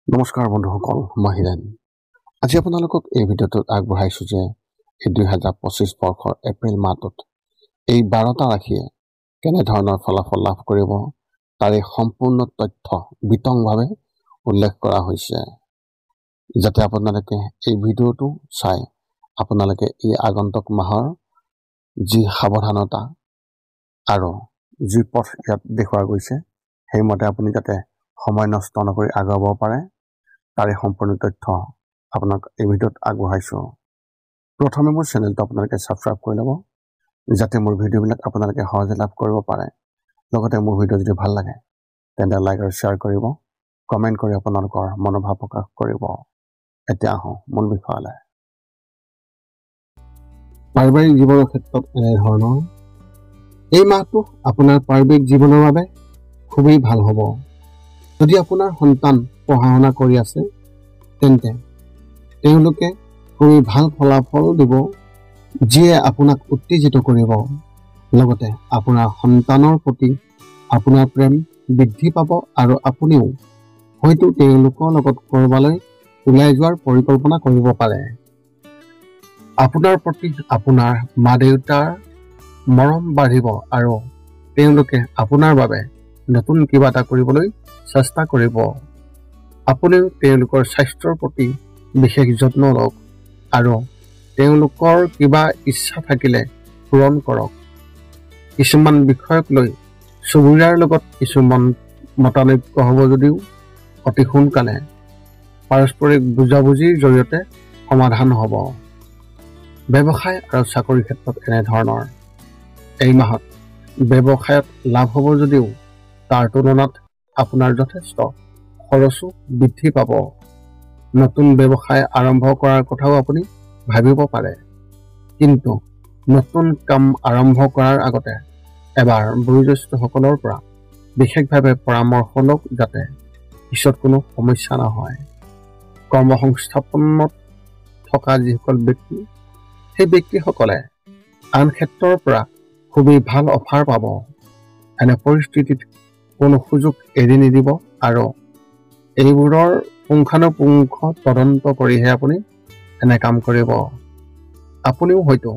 নমস্কাৰ বন্ধুসকল, মই হিৰেণ। আজি আপোনালোকক এই ভিডিঅ'টোত আগবঢ়াইছোঁ যে এই 2025 বৰ্ষৰ এপ্ৰিল মাহটোত এই 12টা ৰাশিয়ে কেনেধৰণৰ ফলাফল লাভ কৰিব তাৰে সম্পূৰ্ণ তথ্য বিতংভাৱে উল্লেখ কৰা হৈছে, যাতে আপোনালোকে এই ভিডিঅ'টো চাই আপোনালোকে এই আগন্তুক মাহৰ যি সাৱধানতা আৰু যি পথ ইয়াত দেখুওৱা গৈছে সেইমতে আপুনি যাতে সময় নষ্ট নকৰি আগুৱাব পাৰে তাৰে সম্পূৰ্ণ তথ্য আপোনাক এই ভিডিঅ'ত আগবঢ়াইছোঁ। প্ৰথমে মোৰ চেনেলটো আপোনালোকে ছাবস্ক্ৰাইব কৰি ল'ব, যাতে মোৰ ভিডিঅ'বিলাক আপোনালোকে সহজে লাভ কৰিব পাৰে। লগতে মোৰ ভিডিঅ' যদি ভাল লাগে তেন্তে লাইক আৰু শ্বেয়াৰ কৰিব, কমেণ্ট কৰি আপোনালোকৰ মনোভাৱ প্ৰকাশ কৰিব। এতিয়া আহোঁ মূল বিষয়লৈ। পাৰিবাৰিক জীৱনৰ ক্ষেত্ৰত এনেধৰণৰ এই মাহটো আপোনাৰ পাৰিবাৰিক জীৱনৰ বাবে খুবেই ভাল হ'ব। যদি আপোনাৰ সন্তান পঢ়া শুনা কৰি আছে তেন্তে তেওঁলোকে খুবেই ভাল ফলাফল দিব, যিয়ে আপোনাক উত্তেজিত কৰিব। লগতে আপোনাৰ সন্তানৰ প্ৰতি আপোনাৰ প্ৰেম বৃদ্ধি পাব আৰু আপুনিও হয়তো তেওঁলোকৰ লগত ক'ৰবালৈ ওলাই যোৱাৰ পৰিকল্পনা কৰিব পাৰে। আপোনাৰ প্ৰতি আপোনাৰ মা দেউতাৰ মৰম বাঢ়িব আৰু তেওঁলোকে আপোনাৰ বাবে নতুন কিবা এটা কৰিবলৈ চেষ্টা কৰিব। আপুনিও তেওঁলোকৰ স্বাস্থ্যৰ প্ৰতি বিশেষ যত্ন লওক আৰু তেওঁলোকৰ কিবা ইচ্ছা থাকিলে পূৰণ কৰক। কিছুমান বিষয়ক লৈ চুবুৰীয়াৰ লগত কিছুমান মতানৈক্য হ'ব যদিও অতি সোনকালে পাৰস্পৰিক বুজাবুজিৰ জৰিয়তে সমাধান হ'ব। ব্যৱসায় আৰু চাকৰিৰ ক্ষেত্ৰত এনেধৰণৰ এই মাহত ব্যৱসায়ত লাভ হ'ব যদিও তাৰ তুলনাত আপোনাৰ যথেষ্ট খৰচো বৃদ্ধি পাব। নতুন ব্যৱসায় আৰম্ভ কৰাৰ কথাও আপুনি ভাবিব পাৰে, কিন্তু নতুন কাম আৰম্ভ কৰাৰ আগতে এবাৰ বয়োজ্যেষ্ঠসকলৰ পৰা বিশেষভাৱে পৰামৰ্শ লওক, যাতে পিছত কোনো সমস্যা নহয়। কৰ্মসংস্থাপনত থকা যিসকল ব্যক্তি, সেই ব্যক্তিসকলে আন ক্ষেত্ৰৰ পৰা খুবেই ভাল অফাৰ পাব। এনে পৰিস্থিতিত কোনো সুযোগ এৰি নিদিব আৰু এইবোৰৰ পুংখানুপুংখ তদন্ত কৰিহে আপুনি এনে কাম কৰিব। আপুনিও হয়তো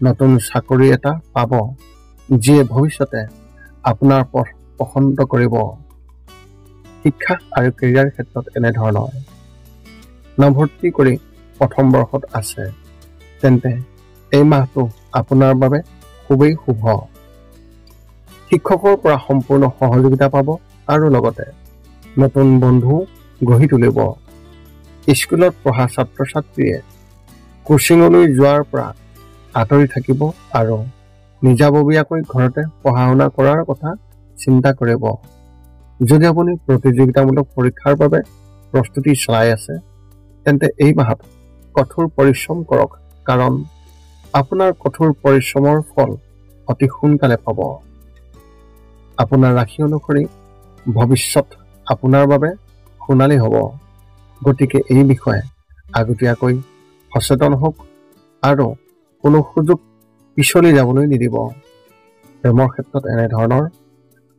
নতুন চাকৰি এটা পাব, যিয়ে ভৱিষ্যতে আপোনাৰ পথ পচন্দ কৰিব। শিক্ষা আৰু কেৰিয়াৰ ক্ষেত্ৰত এনেধৰণৰ নামভৰ্তি কৰি প্ৰথম বৰ্ষত আছে তেন্তে এই মাহটো আপোনাৰ বাবে খুবেই শুভ। শিক্ষকৰ পৰা সম্পূৰ্ণ সহযোগিতা পাব আৰু লগতে নতুন বন্ধু গঢ়ি তুলিব। স্কুলত পঢ়া ছাত্ৰ ছাত্ৰীয়ে কোচিঙলৈ যোৱাৰ পৰা আঁতৰি থাকিব আৰু নিজাববীয়াকৈ ঘৰতে পঢ়া শুনা কৰাৰ কথা চিন্তা কৰিব। যদি আপুনি প্ৰতিযোগিতামূলক পৰীক্ষাৰ বাবে প্ৰস্তুতি চলাই আছে তেন্তে এই মাহত কঠোৰ পৰিশ্ৰম কৰক, কাৰণ আপোনাৰ কঠোৰ পৰিশ্ৰমৰ ফল অতি সোনকালে পাব। আপোনাৰ ৰাশি অনুসৰি ভৱিষ্যত আপোনাৰ বাবে সোণালী হ'ব, গতিকে এই বিষয়ে আগতীয়াকৈ সচেতন হওক আৰু কোনো সুযোগ পিছলি যাবলৈ নিদিব। প্ৰেমৰ ক্ষেত্ৰত এনেধৰণৰ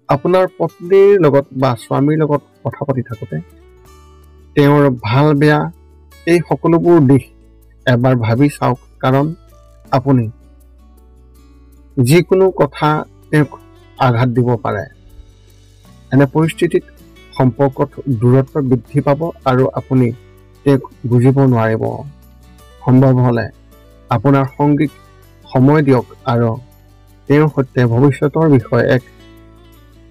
আপোনাৰ পত্নীৰ লগত বা স্বামীৰ লগত কথা পাতি থাকোঁতে তেওঁৰ ভাল বেয়া এই সকলোবোৰ দিশ এবাৰ ভাবি চাওক, কাৰণ আপুনি যিকোনো কথা তেওঁক আঘাত দিব পাৰে। এনে পৰিস্থিতিত সম্পৰ্কত দূৰত্ব বৃদ্ধি পাব আৰু আপুনি তেওঁক বুজিব নোৱাৰিব। সম্ভৱ হ'লে আপোনাৰ সংগীক সময় দিয়ক আৰু তেওঁৰ সৈতে ভৱিষ্যতৰ বিষয়ে এক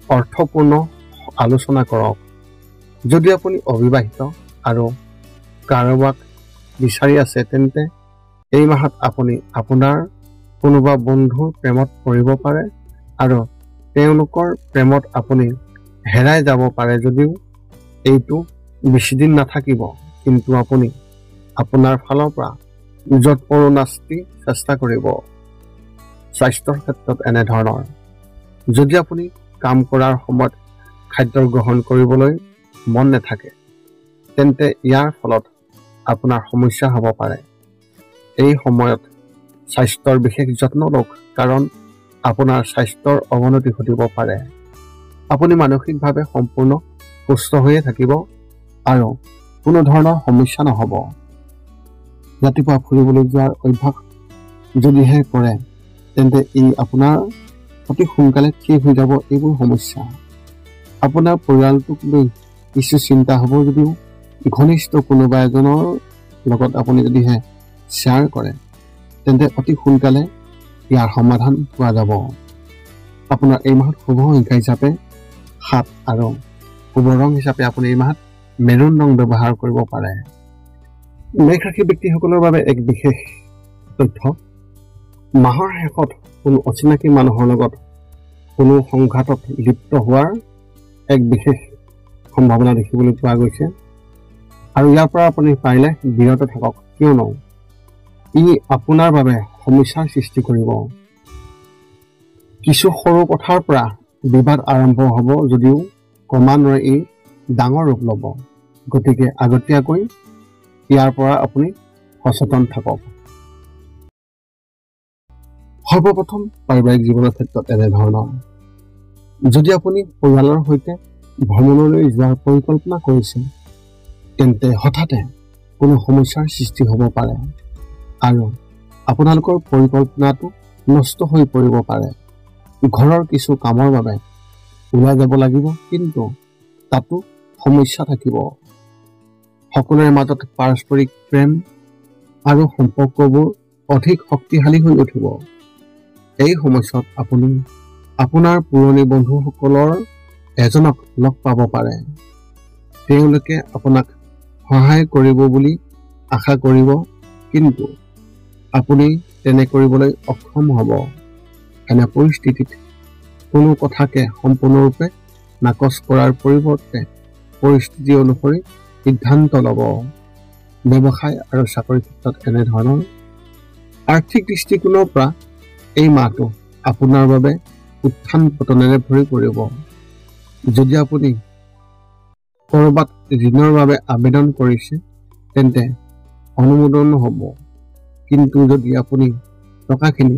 অৰ্থপূৰ্ণ আলোচনা কৰক। যদি আপুনি অবিবাহিত আৰু কাৰোবাক বিচাৰি আছে তেন্তে এই মাহত আপুনি আপোনাৰ কোনোবা বন্ধুৰ প্ৰেমত পৰিব পাৰে আৰু তেওঁলোকৰ প্ৰেমত আপুনি হেৰাই যাব পাৰে। যদিও এইটো বেছিদিন নাথাকিব, কিন্তু আপুনি আপোনাৰ ফালৰ পৰা যৎপৰোনাস্তি চেষ্টা কৰিব। স্বাস্থ্যৰ ক্ষেত্ৰত এনেধৰণৰ যদি আপুনি কাম কৰাৰ সময়ত খাদ্য গ্ৰহণ কৰিবলৈ মন নাথাকে তেন্তে ইয়াৰ ফলত আপোনাৰ সমস্যা হ'ব পাৰে। এই সময়ত স্বাস্থ্যৰ বিশেষ যত্ন লওক, কাৰণ আপোনাৰ স্বাস্থ্যৰ অৱনতি ঘটিব পাৰে। আপুনি মানসিকভাৱে সম্পূৰ্ণ সুস্থ হৈয়ে থাকিব আৰু কোনো ধৰণৰ সমস্যা নহ'ব। ৰাতিপুৱা ফুৰিবলৈ যোৱাৰ অভ্যাস যদিহে কৰে তেন্তে ই আপোনাৰ অতি সোনকালে ঠিক হৈ যাব। এইবোৰ সমস্যা আপোনাৰ পৰিয়ালটোক লৈ কিছু চিন্তা হ'ব যদিও ঘনিষ্ঠ কোনোবা এজনৰ লগত আপুনি যদিহে শ্বেয়াৰ কৰে তেন্তে অতি সোনকালে ইয়াৰ সমাধান পোৱা যাব। আপোনাৰ এই মাহত শুভ সংখ্যা হিচাপে 7 আৰু শুভ ৰং হিচাপে আপুনি এই মাহত মেৰুন ৰং ব্যৱহাৰ কৰিব পাৰে। মেষ ৰাশি ব্যক্তিসকলৰ বাবে এক বিশেষ তথ্য, মাহৰ শেষত কোনো অচিনাকি মানুহৰ লগত কোনো সংঘাতত লিপ্ত হোৱাৰ এক বিশেষ সম্ভাৱনা দেখিবলৈ পোৱা গৈছে আৰু ইয়াৰ পৰা আপুনি পাৰিলে বিৰত থাকক, কিয়নো ই আপোনাৰ বাবে সমস্যাৰ সৃষ্টি কৰিব। কিছু সৰু কথাৰ পৰা বিবাদ আৰম্ভ হ'ব যদিও ক্ৰমান্বয়ে ই ডাঙৰ ৰূপ ল'ব, গতিকে আগতীয়াকৈ ইয়াৰ পৰা আপুনি সচেতন থাকক। সৰ্বপ্ৰথম পাৰিবাৰিক জীৱনৰ ক্ষেত্ৰত এনেধৰণৰ, যদি আপুনি পৰিয়ালৰ সৈতে ভ্ৰমণলৈ যোৱাৰ পৰিকল্পনা কৰিছে তেন্তে হঠাতে কোনো সমস্যাৰ সৃষ্টি হ'ব পাৰে আৰু আপোনালোকৰ পৰিকল্পনাটো নষ্ট হৈ পৰিব পাৰে। ঘৰৰ কিছু কামৰ বাবে ওলাই যাব লাগিব, কিন্তু তাতো সমস্যা থাকিব। সকলোৰে মাজত পাৰস্পৰিক প্ৰেম আৰু সম্পৰ্কবোৰ অধিক শক্তিশালী হৈ উঠিব। এই সময়ছোৱাত আপুনি আপোনাৰ পুৰণি বন্ধুসকলৰ এজনক লগ পাব পাৰে। তেওঁলোকে আপোনাক সহায় কৰিব বুলি আশা কৰিব, কিন্তু আপুনি তেনে কৰিবলৈ অক্ষম হ'ব। এনে পৰিস্থিতিত কোনো কথাকে সম্পূৰ্ণৰূপে নাকচ কৰাৰ পৰিৱৰ্তে পৰিস্থিতি অনুসৰি সিদ্ধান্ত ল'ব। ব্যৱসায় আৰু চাকৰিৰ ক্ষেত্ৰত এনেধৰণৰ, আৰ্থিক দৃষ্টিকোণৰ পৰা এই মাহটো আপোনাৰ বাবে উত্থান পতনেৰে ভৰি পৰিব। যদি আপুনি ক'ৰবাত ঋণৰ বাবে আবেদন কৰিছে তেন্তে অনুমোদন হ'ব, কিন্তু যদি আপুনি টকাখিনি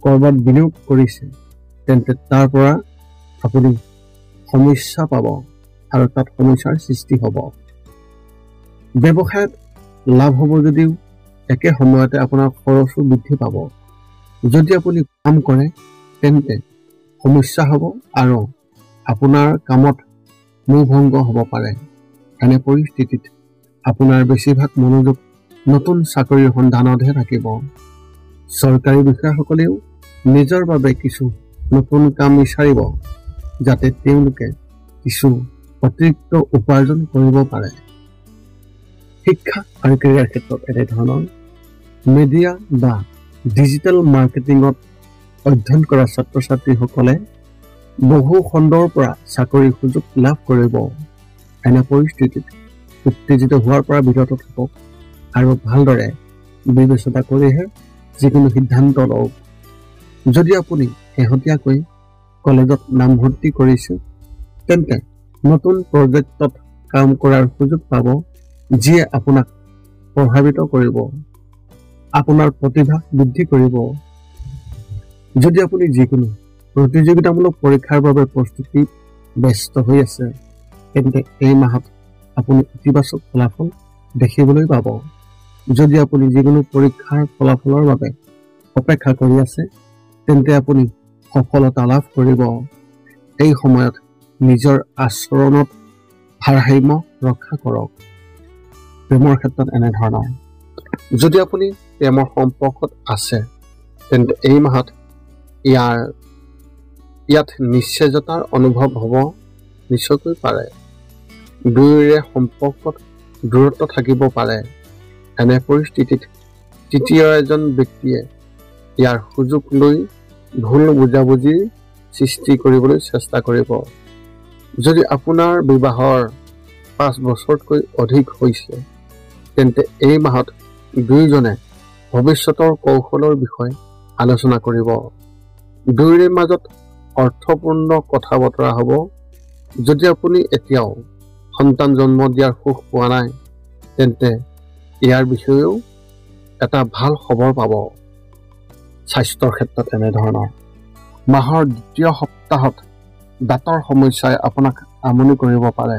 ক'ৰবাত বিনিয়োগ কৰিছে তেন্তে তাৰ পৰা আপুনি সমস্যা পাব আৰু তাত সমস্যাৰ সৃষ্টি হ'ব। ব্যৱসায়ত লাভ হ'ব যদিও একে সময়তে আপোনাৰ খৰচো বৃদ্ধি পাব। যদি আপুনি কাম কৰে তেন্তে সমস্যা হ'ব আৰু আপোনাৰ কামত মোহভংগ হ'ব পাৰে। এনে পৰিস্থিতিত আপোনাৰ বেছিভাগ মনোযোগ নতুন চাকৰিৰ সন্ধানতহে থাকিব। চৰকাৰী বিষয়াসকলেও নিজৰ বাবে কিছু নতুন কাম বিচাৰিব যাতে তেওঁলোকে কিছু অতিৰিক্ত উপাৰ্জন কৰিব পাৰে। শিক্ষা আৰু কেৰিয়াৰ ক্ষেত্ৰত এনেধৰণৰ, মিডিয়া বা ডিজিটেল মাৰ্কেটিঙত অধ্যয়ন কৰা ছাত্ৰ ছাত্ৰীসকলে বহু খণ্ডৰ পৰা চাকৰিৰ সুযোগ লাভ কৰিব। এনে পৰিস্থিতিত উত্তেজিত হোৱাৰ পৰা বিৰত থাকক আৰু ভালদৰে বিবেচনা কৰিহে যিকোনো সিদ্ধান্ত লওক। যদি আপুনি শেহতীয়াকৈ কলেজত নামভৰ্তি কৰিছে তেন্তে নতুন প্ৰজেক্টত কাম কৰাৰ সুযোগ পাব, যিয়ে আপোনাক প্ৰভাৱিত কৰিব, আপোনাৰ প্ৰতিভা বৃদ্ধি কৰিব। যদি আপুনি যিকোনো প্ৰতিযোগিতামূলক পৰীক্ষাৰ বাবে প্ৰস্তুতিত ব্যস্ত হৈ আছে তেন্তে এই মাহত আপুনি ইতিবাচক ফলাফল দেখিবলৈ পাব। যদি আপুনি যিকোনো পৰীক্ষাৰ ফলাফলৰ বাবে অপেক্ষা কৰি আছে তেন্তে আপুনি সফলতা লাভ কৰিব। এই সময়ত নিজৰ আচৰণত ভাৰসাম্য ৰক্ষা কৰক। প্ৰেমৰ ক্ষেত্ৰত এনেধৰণৰ, যদি আপুনি প্ৰেমৰ সম্পৰ্কত আছে তেন্তে এই মাহত ইয়াত নিশ্চয়তাৰ অনুভৱ হ'ব নিশ্চয়কৈ পাৰে। দুয়োৰে সম্পৰ্কত দূৰত্ব থাকিব পাৰে। এনে পৰিস্থিতিত তৃতীয় এজন ব্যক্তিয়ে ইয়াৰ সুযোগ লৈ ভুল বুজাবুজিৰ সৃষ্টি কৰিবলৈ চেষ্টা কৰিব। যদি আপোনাৰ বিবাহৰ 5 বছৰতকৈ অধিক হৈছে তেন্তে এই মাহত দুয়োজনে ভৱিষ্যতৰ কৌশলৰ বিষয়ে আলোচনা কৰিব। দুয়োৰে মাজত অৰ্থপূৰ্ণ কথা বতৰা হ'ব। যদি আপুনি এতিয়াও সন্তান জন্ম দিয়াৰ সুখ পোৱা নাই তেন্তে ইয়াৰ বিষয়েও এটা ভাল খবৰ পাব। স্বাস্থ্যৰ ক্ষেত্ৰত এনেধৰণৰ, মাহৰ দ্বিতীয় সপ্তাহত দাঁতৰ সমস্যাই আপোনাক আমনি কৰিব পাৰে।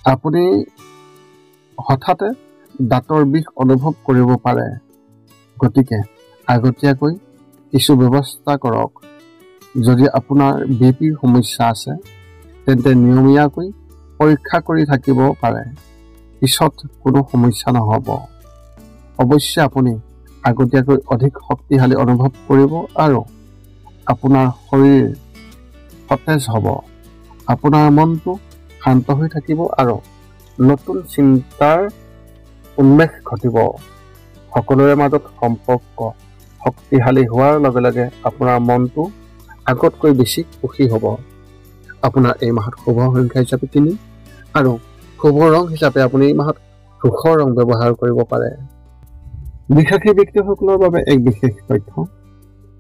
আপুনি হঠাতে দাঁতৰ বিষ অনুভৱ কৰিব পাৰে। গতিকে আগতীয়াকৈ কিছু ব্যৱস্থা কৰক। যদি আপোনাৰ বিপিৰ সমস্যা আছে তেন্তে নিয়মীয়াকৈ পৰীক্ষা কৰি থাকিব পাৰে। পিছত কোনো সমস্যা নহ'ব। অৱশ্যে আপুনি আগতীয়াকৈ অধিক শক্তিশালী অনুভৱ কৰিব আৰু আপোনাৰ শৰীৰ সতেজ হ'ব। আপোনাৰ মনটো শান্ত হৈ থাকিব আৰু নতুন চিন্তাৰ উন্মেষ ঘটিব। সকলোৰে মাজত সম্পৰ্ক শক্তিশালী হোৱাৰ লগে লগে আপোনাৰ মনটো আগতকৈ বেছি সুখী হ'ব। আপোনাৰ এই মাহত শুভ সংখ্যা হিচাপে 3 আৰু শুভ ৰং হিচাপে আপুনি এই মাহত ধূসৰ ৰং ব্যৱহাৰ কৰিব পাৰে। বিশ্বাসী ব্যক্তিসকলৰ বাবে এক বিশেষ তথ্য।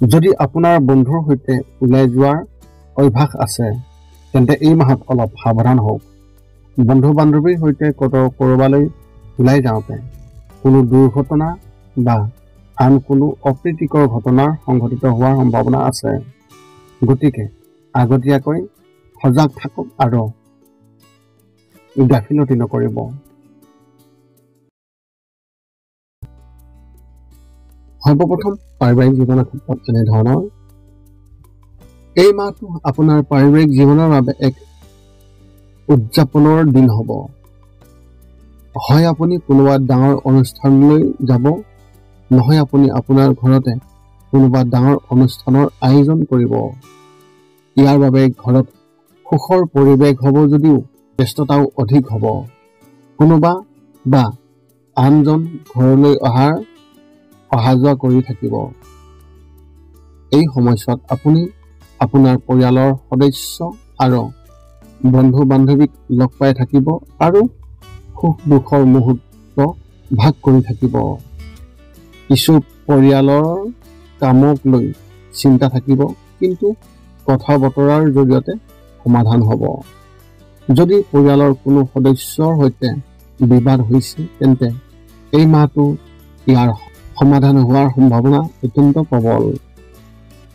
যদি আপোনাৰ বন্ধুৰ সৈতে ওলাই যোৱাৰ অভ্যাস আছে তেন্তে এই মাহত অলপ সাৱধান হওক। বন্ধু বান্ধৱীৰ সৈতে ক'ৰবালৈ ওলাই যাওঁতে কোনো দুৰ্ঘটনা বা আন কোনো অপ্ৰীতিকৰ ঘটনাৰ সংঘটিত হোৱাৰ সম্ভাৱনা আছে। গতিকে আগতীয়াকৈ সজাগ থাকক আৰু গাফিলতি নকৰিব। সৰ্বপ্ৰথম পাৰিবাৰিক জীৱনৰ ক্ষেত্ৰত এনেধৰণৰ। এই মাহটো আপোনাৰ পাৰিবাৰিক জীৱনৰ বাবে এক উদযাপনৰ দিন হ'ব। হয় আপুনি কোনোবা ডাঙৰ অনুষ্ঠানলৈ যাব, নহয় আপুনি আপোনাৰ ঘৰতে কোনোবা ডাঙৰ অনুষ্ঠানৰ আয়োজন কৰিব। ইয়াৰ বাবে ঘৰত সুখৰ পৰিৱেশ হ'ব যদিও ব্যস্ততাও অধিক হ'ব। কোনোবা বা আনজন ঘৰলৈ অহা যোৱা কৰি থাকিব। এই সময়ছোৱাত আপুনি আপোনাৰ পৰিয়ালৰ সদস্য আৰু বন্ধু বান্ধৱীক লগ পাই থাকিব আৰু সুখ দুখৰ মুহূৰ্ত ভাগ কৰি থাকিব। কিছু পৰিয়ালৰ কামক লৈ চিন্তা থাকিব, কিন্তু কথা বতৰাৰ জৰিয়তে সমাধান হ'ব। যদি পৰিয়ালৰ কোনো সদস্যৰ সৈতে বিবাদ হৈছে তেন্তে এই মাহটো ইয়াৰ সমাধান হোৱাৰ সম্ভাৱনা অত্যন্ত প্ৰবল।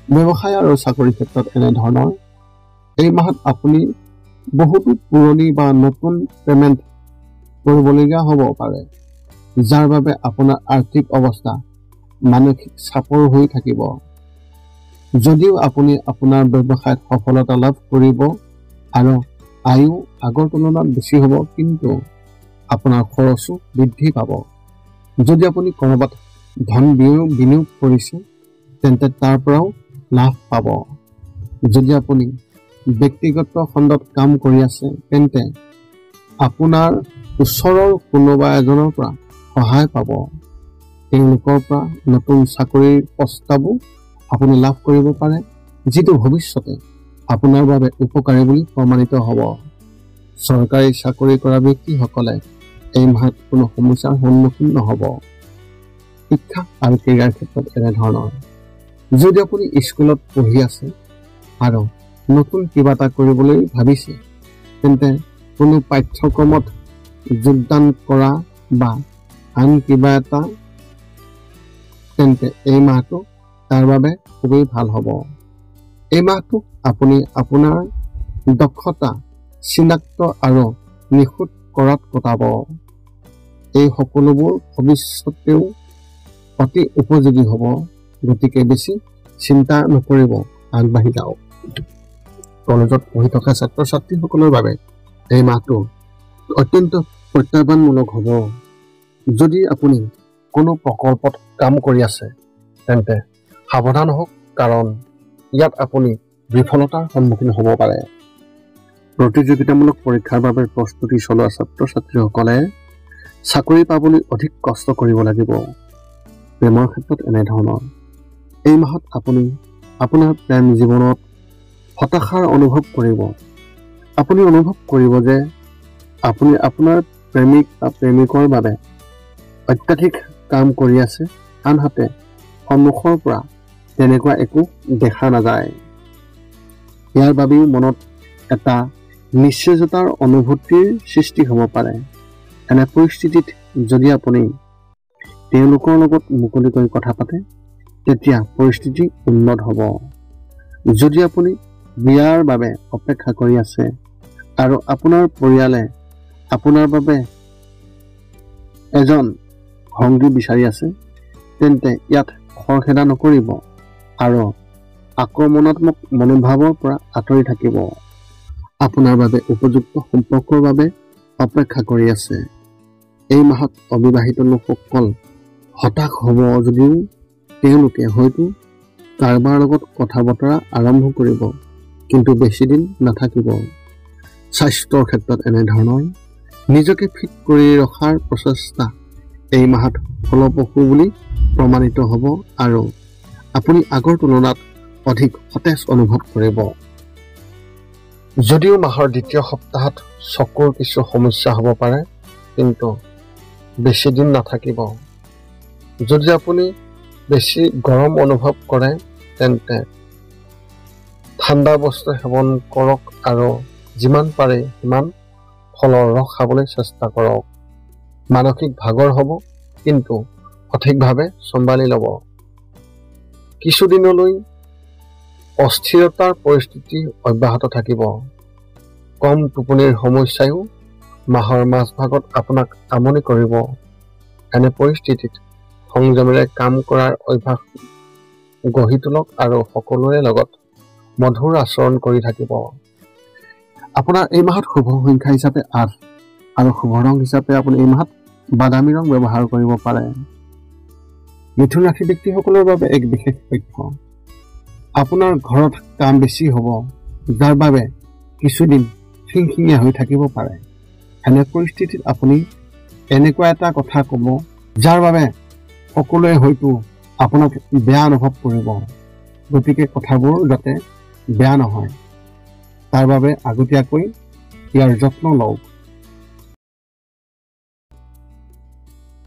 ব্যৱসায় আৰু চাকৰিৰ ক্ষেত্ৰত এনেধৰণৰ। এই মাহত আপুনি বহুতো পুৰণি বা নতুন পেমেণ্ট কৰিবলগীয়া হ'ব পাৰে, যাৰ বাবে আপোনাৰ আৰ্থিক অৱস্থা মানসিক চাপৰ হৈ থাকিব। যদিও আপুনি আপোনাৰ ব্যৱসায়ত সফলতা লাভ কৰিব আৰু আয়ো আগৰ তুলনাত বেছি হ'ব, কিন্তু আপোনাৰ খৰচো বৃদ্ধি পাব। যদি আপুনি ক'ৰবাত ধন বিনিয়োগ কৰিছে তেন্তে তাৰ পৰাও লাভ পাব। যদি আপুনি ব্যক্তিগত খণ্ডত কাম কৰি আছে তেন্তে আপোনাৰ ওচৰৰ কোনোবা এজনৰ পৰা সহায় পাব। তেওঁলোকৰ পৰা নতুন চাকৰিৰ প্ৰস্তাৱো আপুনি লাভ কৰিব পাৰে, যিটো ভৱিষ্যতে আপোনাৰ বাবে উপকাৰী বুলি প্ৰমাণিত হ'ব। চৰকাৰী চাকৰি কৰা ব্যক্তিসকলে এই মাহত কোনো সমস্যাৰ সন্মুখীন নহ'ব। শিক্ষা আৰু কেৰিয়াৰ ক্ষেত্ৰত এনেধৰণৰ। যদি আপুনি স্কুলত পঢ়ি আছে আৰু নতুন কিবা এটা কৰিবলৈ ভাবিছে তেন্তে কোনো পাঠ্যক্ৰমত যোগদান কৰা বা আন কিবা এটা, তেন্তে এই মাহটো তাৰ বাবে খুবেই ভাল হ'ব। এই মাহটো আপুনি আপোনাৰ দক্ষতা চিনাক্ত আৰু নিখুঁত কৰাত কটাব। এই সকলোবোৰ ভৱিষ্যতেও অতি উপযোগী হ'ব। গতিকে বেছি চিন্তা নকৰিব, আগবাঢ়ি যাওক। কলেজত পঢ়ি থকা ছাত্ৰ ছাত্ৰীসকলৰ বাবে এই মাহটো অত্যন্ত প্ৰত্যাহ্বানমূলক হ'ব। যদি আপুনি কোনো প্ৰকল্পত কাম কৰি আছে তেন্তে সাৱধান হওক, কাৰণ ইয়াত আপুনি বিফলতাৰ সন্মুখীন হ'ব পাৰে। প্ৰতিযোগিতামূলক পৰীক্ষাৰ বাবে প্ৰস্তুতি চলোৱা ছাত্ৰ ছাত্ৰীসকলে চাকৰি পাবলৈ অধিক কষ্ট কৰিব লাগিব। প্ৰেমৰ ক্ষেত্ৰত এনেধৰণৰ। এই মাহত আপুনি আপোনাৰ প্ৰেম জীৱনত হতাশাৰ অনুভৱ কৰিব। আপুনি অনুভৱ কৰিব যে আপুনি আপোনাৰ প্ৰেমিক বা প্ৰেমিকৰ বাবে অত্যাধিক কাম কৰি আছে, আনহাতে সন্মুখৰ পৰা তেনেকুৱা একো দেখা নাযায়। ইয়াৰ বাবেও মনত এটা নিশ্চয়তাৰ অনুভূতিৰ সৃষ্টি হ'ব পাৰে। এনে পৰিস্থিতিত যদি আপুনি তেওঁলোকৰ লগত মুকলিকৈ কথা পাতে তেতিয়া পৰিস্থিতি উন্নত হ'ব। যদি আপুনি বিয়াৰ বাবে অপেক্ষা কৰি আছে আৰু আপোনাৰ পৰিয়ালে আপোনাৰ বাবে এজন সংগী বিচাৰি আছে, তেন্তে ইয়াত খৰখেদা নকৰিব আৰু আক্ৰমণাত্মক মনোভাৱৰ পৰা আঁতৰি থাকিব। আপোনাৰ বাবে উপযুক্ত সম্পৰ্কৰ বাবে অপেক্ষা কৰি আছে। এই মাহত অবিবাহিত লোকসকল হতাশ হ'ব যদিও তেওঁলোকে হয়তো কাৰোবাৰ লগত কথা বতৰা আৰম্ভ কৰিব, কিন্তু বেছি দিন নাথাকিব। স্বাস্থ্যৰ ক্ষেত্ৰত এনেধৰণৰ নিজকে ফিট কৰি ৰখাৰ প্ৰচেষ্টা এই মাহত ফলপ্ৰসূ বুলি প্ৰমাণিত হ'ব আৰু আপুনি আগৰ তুলনাত অধিক সতেজ অনুভৱ কৰিব। যদিও মাহৰ দ্বিতীয় সপ্তাহত চকুৰ কিছু সমস্যা হ'ব পাৰে, কিন্তু বেছি দিন নাথাকিব। যদি আপুনি বেছি গৰম অনুভৱ কৰে, তেন্তে ঠাণ্ডা বস্তু সেৱন কৰক আৰু যিমান পাৰে সিমান ফলৰ ৰস খাবলৈ চেষ্টা কৰক। মানসিক ভাগৰ হ'ব, কিন্তু সঠিকভাৱে চম্ভালি ল'ব। কিছুদিনলৈ অস্থিৰতাৰ পৰিস্থিতি অব্যাহত থাকিব। কম টোপনিৰ সমস্যায়ো মাহৰ মাজভাগত আপোনাক আমনি কৰিব। এনে পৰিস্থিতিত সংযমেৰে কাম কৰাৰ অভ্যাস গঢ়ি তোলক আৰু সকলোৰে লগত মধুৰ আচৰণ কৰি থাকিব। আপোনাৰ এই মাহত শুভ সংখ্যা হিচাপে 8 আৰু শুভ ৰং হিচাপে আপুনি এই মাহত বাদামী ৰং ব্যৱহাৰ কৰিব পাৰে। মিথুন ৰাশি ব্যক্তিসকলৰ বাবে এক বিশেষ তথ্য। আপোনাৰ ঘৰত কাম বেছি হ'ব, যাৰ বাবে কিছুদিন খিংখিঙীয়া হৈ থাকিব পাৰে। এনে পৰিস্থিতিত আপুনি এনেকুৱা এটা কথা ক'ব, যাৰ বাবে সকলোৱে হয়তো আপোনাক বেয়া অনুভৱ কৰিব। গতিকে কথাবোৰ যাতে বেয়া নহয়, তাৰ বাবে আগতীয়াকৈ ইয়াৰ যত্ন লওক।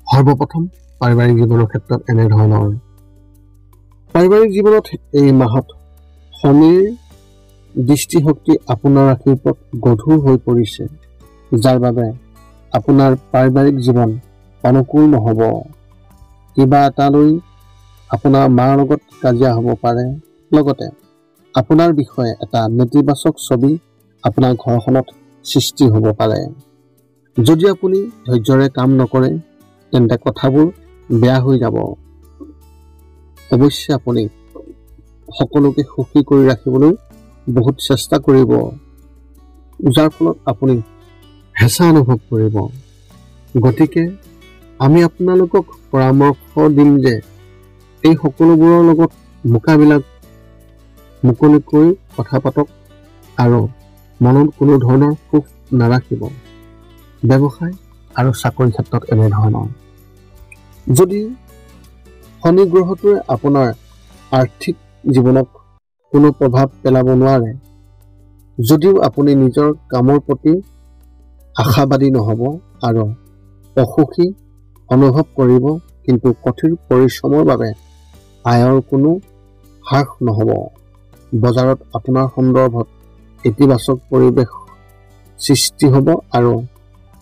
সৰ্বপ্ৰথম পাৰিবাৰিক জীৱনৰ ক্ষেত্ৰত এনেধৰণৰ। পাৰিবাৰিক জীৱনত এই মাহত শনিৰ দৃষ্টিশক্তি আপোনাৰ ৰাশিৰ ওপৰত গধুৰ হৈ পৰিছে, যাৰ বাবে আপোনাৰ পাৰিবাৰিক জীৱন অনুকূল নহ'ব। কিবা এটা লৈ আপোনাৰ মাৰ লগত কাজিয়া হ'ব পাৰে। লগতে আপোনাৰ বিষয়ে এটা নেতিবাচক ছবি আপোনাৰ ঘৰখনত সৃষ্টি হ'ব পাৰে। যদি আপুনি ধৈৰ্যৰে কাম নকৰে, তেন্তে কথাবোৰ বেয়া হৈ যাব। অৱশ্যে আপুনি সকলোকে সুখী কৰি ৰাখিবলৈ বহুত চেষ্টা কৰিব, যাৰ ফলত আপুনি হেঁচা অনুভৱ কৰিব। গতিকে আমি আপোনালোকক পৰামৰ্শ দিম যে এই সকলোবোৰৰ লগত মোকাবিলা মুকলিকৈ কথা পাতক আৰু মনত কোনো ধৰণৰ সুখ নাৰাখিব। ব্যৱসায় আৰু চাকৰিৰ ক্ষেত্ৰত এনেধৰণৰ। যদি শনি গ্ৰহটোৱে আপোনাৰ আৰ্থিক জীৱনত কোনো প্ৰভাৱ পেলাব নোৱাৰে, যদিও আপুনি নিজৰ কামৰ প্ৰতি আশাবাদী নহ'ব আৰু অসুখী অনুভৱ কৰিব, কিন্তু কঠোৰ পৰিশ্ৰমৰ বাবে আয়ৰ কোনো হ্ৰাস নহ'ব। বজাৰত আপোনাৰ সন্দৰ্ভত ইতিবাচক পৰিৱেশ সৃষ্টি হ'ব আৰু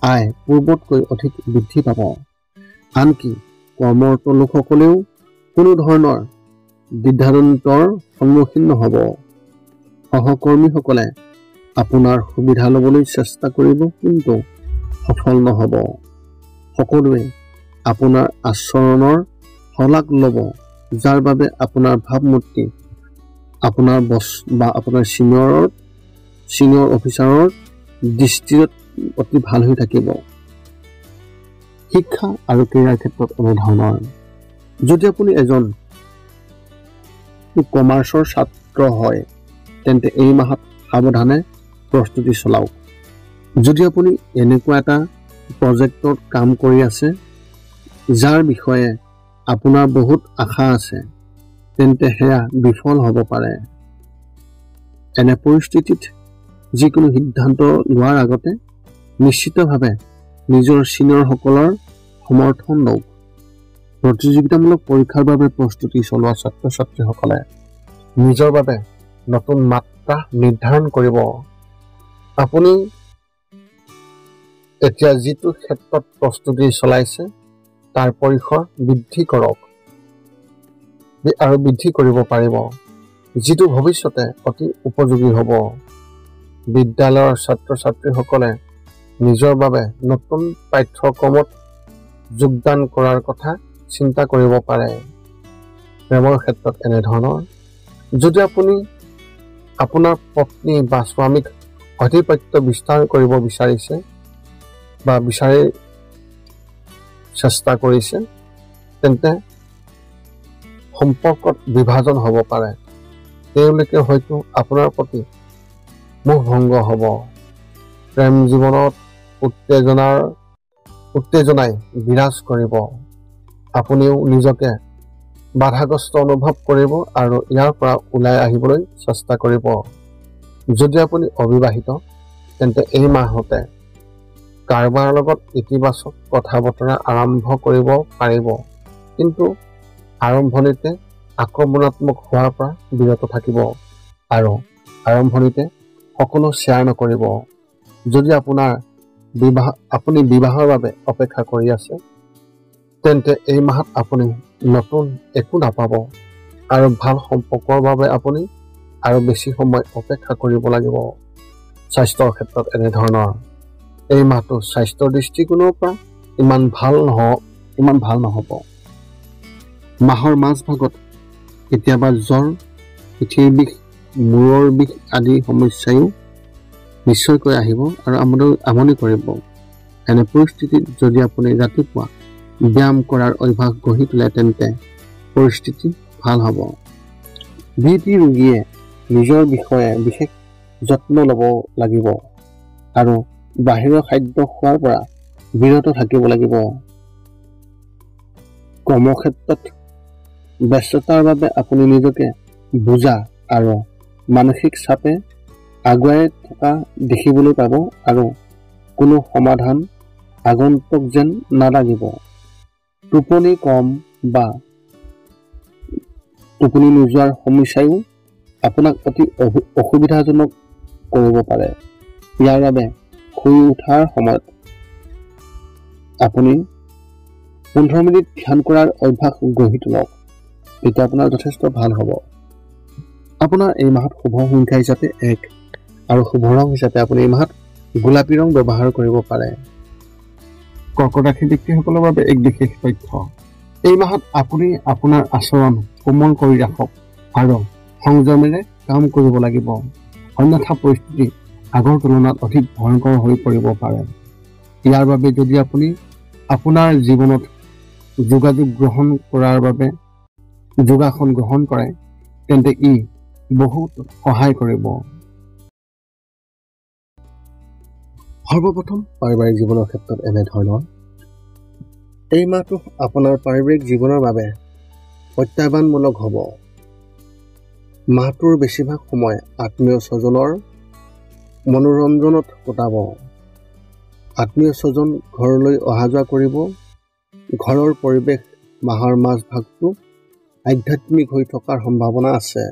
আয় পূৰ্বতকৈ অধিক বৃদ্ধি পাব। আনকি কৰ্মৰত লোকসকলেও কোনো ধৰণৰ দ্বিধাদ্বন্দ্বৰ সন্মুখীন নহ'ব। সহকৰ্মীসকলে আপোনাৰ সুবিধা ল'বলৈ চেষ্টা কৰিব, কিন্তু সফল নহ'ব। সকলোৱে আপোনাৰ আচৰণৰ শলাগ ল'ব, যাৰ বাবে আপোনাৰ ভাৱমূৰ্তি আপোনাৰ বছ বা আপোনাৰ ছিনিয়ৰ অফিচাৰৰ দৃষ্টিত অতি ভাল হৈ থাকিব। শিক্ষা আৰু ক্ৰীড়াৰ ক্ষেত্ৰত এনেধৰণৰ। যদি আপুনি এজন কমাৰ্চৰ ছাত্ৰ হয়, তেন্তে এই মাহত সাৱধানে প্ৰস্তুতি চলাওক। যদি আপুনি এনেকুৱা এটা প্ৰজেক্টত কাম কৰি আছে, যাৰ বিষয়ে আপোনাৰ বহুত আশা আছে, তেন্তে সেয়া বিফল হ'ব পাৰে। এনে পৰিস্থিতিত যিকোনো সিদ্ধান্ত লোৱাৰ আগতে নিশ্চিতভাৱে নিজৰ ছিনিয়ৰসকলৰ সমৰ্থন লওক। প্ৰতিযোগিতামূলক পৰীক্ষাৰ বাবে প্ৰস্তুতি চলোৱা ছাত্ৰ ছাত্ৰীসকলে নিজৰ বাবে নতুন মাত্ৰা নিৰ্ধাৰণ কৰিব। আপুনি এতিয়া যিটো ক্ষেত্ৰত প্ৰস্তুতি চলাইছে তাৰ পৰিসৰ বৃদ্ধি কৰক আৰু বৃদ্ধি কৰিব পাৰিব, যিটো ভৱিষ্যতে অতি উপযোগী হ'ব। বিদ্যালয়ৰ ছাত্ৰ ছাত্ৰীসকলে নিজৰ বাবে নতুন পাঠ্যক্ৰমত যোগদান কৰাৰ কথা চিন্তা কৰিব পাৰে। প্ৰেমৰ ক্ষেত্ৰত এনেধৰণৰ, যদি আপুনি আপোনাৰ পত্নী বা স্বামীক আধিপত্য বিস্তাৰ কৰিব বিচাৰিছে বা চেষ্টা কৰিছে, তেন্তে সম্পৰ্কত বিভাজন হ'ব পাৰে। তেওঁলোকে হয়তো আপোনাৰ প্ৰতি মোহভংগ হ'ব। প্ৰেম জীৱনত উত্তেজনাই বিৰাজ কৰিব। আপুনিও নিজকে বাধাগ্ৰস্ত অনুভৱ কৰিব আৰু ইয়াৰ পৰা ওলাই আহিবলৈ চেষ্টা কৰিব। যদি আপুনি অবিবাহিত, তেন্তে এই মাহতে কাৰোবাৰ লগত ইতিবাচক কথা বতৰা আৰম্ভ কৰিব পাৰিব, কিন্তু আৰম্ভণিতে আক্ৰমণাত্মক হোৱাৰ পৰা বিৰত থাকিব আৰু আৰম্ভণিতে সকলো শ্বেয়াৰ নকৰিব। যদি আপুনি বিবাহৰ বাবে অপেক্ষা কৰি আছে, তেন্তে এই মাহত আপুনি নতুন একো নাপাব আৰু ভাল সম্পৰ্কৰ বাবে আপুনি আৰু বেছি সময় অপেক্ষা কৰিব লাগিব। স্বাস্থ্যৰ ক্ষেত্ৰত এনেধৰণৰ, এই মাহটো স্বাস্থ্যৰ দৃষ্টিকোণৰ পৰা ইমান ভাল নহ'ব। মাহৰ মাজভাগত কেতিয়াবা জ্বৰ, পিঠিৰ বিষ, মূৰৰ বিষ আদি সমস্যাও নিশ্চয়কৈ আহিব আৰু আমনি কৰিব। এনে পৰিস্থিতিত যদি আপুনি ৰাতিপুৱা ব্যায়াম কৰাৰ অভ্যাস গঢ়ি তোলে, তেন্তে পৰিস্থিতি ভাল হ'ব। বি.পি. ৰোগীয়ে নিজৰ বিষয়ে বিশেষ যত্ন ল'ব লাগিব আৰু বাহিৰৰ খাদ্য খোৱাৰ পৰা বিৰত থাকিব লাগিব। কৰ্মক্ষেত্ৰত ব্যস্ততাৰ বাবে আপুনি নিজকে বোজা আৰু মানসিক চাপে আগুৱাই থকা দেখিবলৈ পাব আৰু কোনো সমাধান আগন্তুক যেন নালাগিব। টোপনি কম বা টোপনি নোযোৱাৰ সমস্যাও আপোনাক অতি অসুবিধাজনক কৰিব পাৰে। ইয়াৰ বাবে শুই উঠাৰ সময়ত আপুনি 15 মিনিট ধ্যান কৰাৰ অভ্যাস গঢ়ি তোলক। তেতিয়া আপোনাৰ যথেষ্ট ভাল হ'ব। আপোনাৰ এই মাহত শুভ সংখ্যা হিচাপে 1 আৰু শুভ ৰং হিচাপে আপুনি এই মাহত গোলাপী ৰং ব্যৱহাৰ কৰিব পাৰে। কৰ্কট ৰাশিৰ ব্যক্তিসকলৰ বাবে এক বিশেষ তথ্য। এই মাহত আপুনি আপোনাৰ আচৰণ কোমল কৰি ৰাখক আৰু সংযমেৰে কাম কৰিব লাগিব, অন্যথা পৰিস্থিতি আগৰ তুলনাত অধিক ভয়ংকৰ হৈ পৰিব পাৰে। ইয়াৰ বাবে যদি আপুনি আপোনাৰ জীৱনত যোগাসন গ্ৰহণ কৰে, তেন্তে ই বহুত সহায় কৰিব। সৰ্বপ্ৰথম পাৰিবাৰিক জীৱনৰ ক্ষেত্ৰত এনেধৰণৰ, এই মাহটো আপোনাৰ পাৰিবাৰিক জীৱনৰ বাবে প্ৰত্যাহ্বানমূলক হ'ব। মাহটোৰ বেছিভাগ সময় আত্মীয় স্বজনৰ মনোৰঞ্জনত কটাব। আত্মীয় স্বজন ঘৰলৈ অহা যোৱা কৰিব। ঘৰৰ পৰিৱেশ মাহৰ মাজভাগটো আধ্যাত্মিক হৈ থকাৰ সম্ভাৱনা আছে।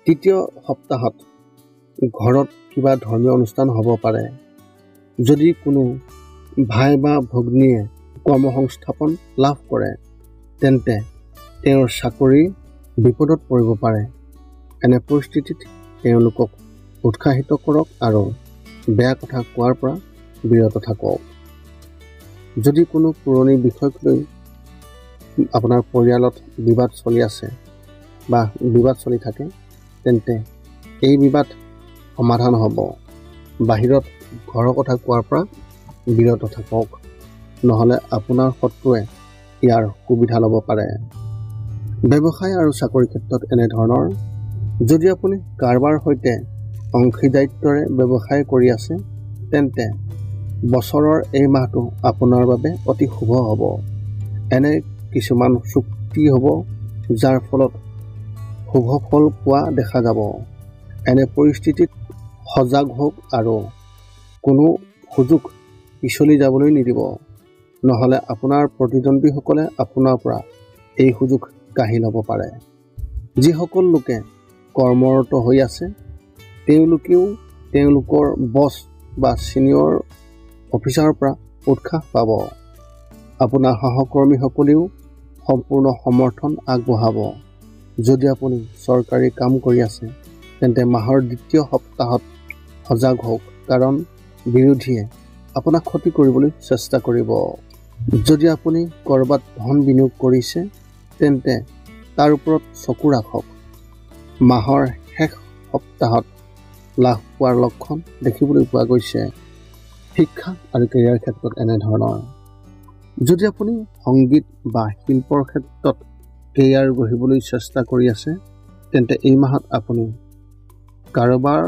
তৃতীয় সপ্তাহত ঘৰত কিবা ধৰ্মীয় অনুষ্ঠান হ'ব পাৰে। যদি কোনো ভাই বা ভগ্নীয়ে কৰ্মসংস্থাপন লাভ কৰে, তেন্তে তেওঁৰ চাকৰি বিপদত পৰিব পাৰে। এনে পৰিস্থিতিত তেওঁলোকক উৎসাহিত কৰক আৰু বেয়া কথা কোৱাৰ পৰা বিৰত থাকক। যদি কোনো পুৰণি বিষয়ক লৈ আপোনাৰ পৰিয়ালত বিবাদ চলি আছে বা বিবাদ চলি থাকে, তেন্তে এই বিবাদ সমাধান হ'ব। বাহিৰত ঘৰৰ কথা কোৱাৰ পৰা বিৰত থাকক, নহ'লে আপোনাৰ শত্ৰুৱে ইয়াৰ সুবিধা ল'ব পাৰে। ব্যৱসায় আৰু চাকৰি ক্ষেত্ৰত এনেধৰণৰ, যদি আপুনি কাৰোবাৰ সৈতে অংশীদাৰিত্বৰে ব্যৱসায় কৰি আছে, তেন্তে বছৰৰ এই মাহটো আপোনাৰ বাবে অতি শুভ হ'ব। এনে কিছুমান চুক্তি হ'ব যাৰ ফলত শুভ ফল পোৱা দেখা যাব। এনে পৰিস্থিতিত সজাগ হওক আৰু কোনো সুযোগ পিছলি যাবলৈ নিদিব, নহ'লে আপোনাৰ প্ৰতিদ্বন্দ্বীসকলে আপোনাৰ পৰা এই সুযোগ কাঢ়ি ল'ব পাৰে। যিসকল লোকে কৰ্মৰত হৈ আছে, তেওঁলোকেও তেওঁলোকৰ বছ বা ছিনিয়ৰ অফিচাৰৰ পৰা উৎসাহ পাব। আপোনাৰ সহকৰ্মীসকলেও সম্পূৰ্ণ সমৰ্থন আগবঢ়াব। যদি আপুনি চৰকাৰী কাম কৰি আছে, তেন্তে মাহৰ দ্বিতীয় সপ্তাহত সজাগ হওক, কাৰণ বিৰোধীয়ে আপোনাক ক্ষতি কৰিবলৈ চেষ্টা কৰিব। যদি আপুনি ক'ৰবাত ধন বিনিয়োগ কৰিছে তেন্তে তাৰ ওপৰত চকু ৰাখক। মাহৰ শেষ সপ্তাহত লাভ পোৱাৰ লক্ষণ দেখিবলৈ পোৱা গৈছে। শিক্ষা আৰু কেৰিয়াৰ ক্ষেত্ৰত এনেধৰণৰ। যদি আপুনি সংগীত বা শিল্পৰ ক্ষেত্ৰত কেৰিয়াৰ গঢ়িবলৈ চেষ্টা কৰি আছে তেন্তে এই মাহত আপুনি কাৰোবাৰ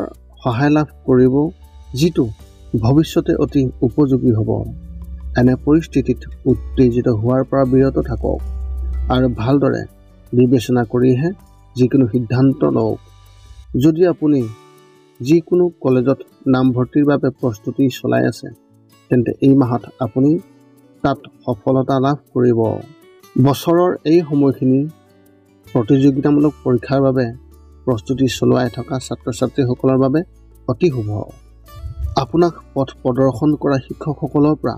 সহায় লাভ কৰিব যিটো ভৱিষ্যতে অতি উপযোগী হ'ব। এনে পৰিস্থিতিত উত্তেজিত হোৱাৰ পৰা বিৰত থাকক আৰু ভালদৰে বিবেচনা কৰিহে যিকোনো সিদ্ধান্ত লওক। যদি আপুনি যিকোনো কলেজত নামভৰ্তিৰ বাবে প্ৰস্তুতি চলাই আছে তেন্তে এই মাহত আপুনি তাত সফলতা লাভ কৰিব। বছৰৰ এই সময়খিনি প্ৰতিযোগিতামূলক পৰীক্ষাৰ বাবে প্ৰস্তুতি চলাই থকা ছাত্ৰ ছাত্ৰীসকলৰ বাবে অতি শুভ। আপোনাক পথ প্ৰদৰ্শন কৰা শিক্ষকসকলৰ পৰা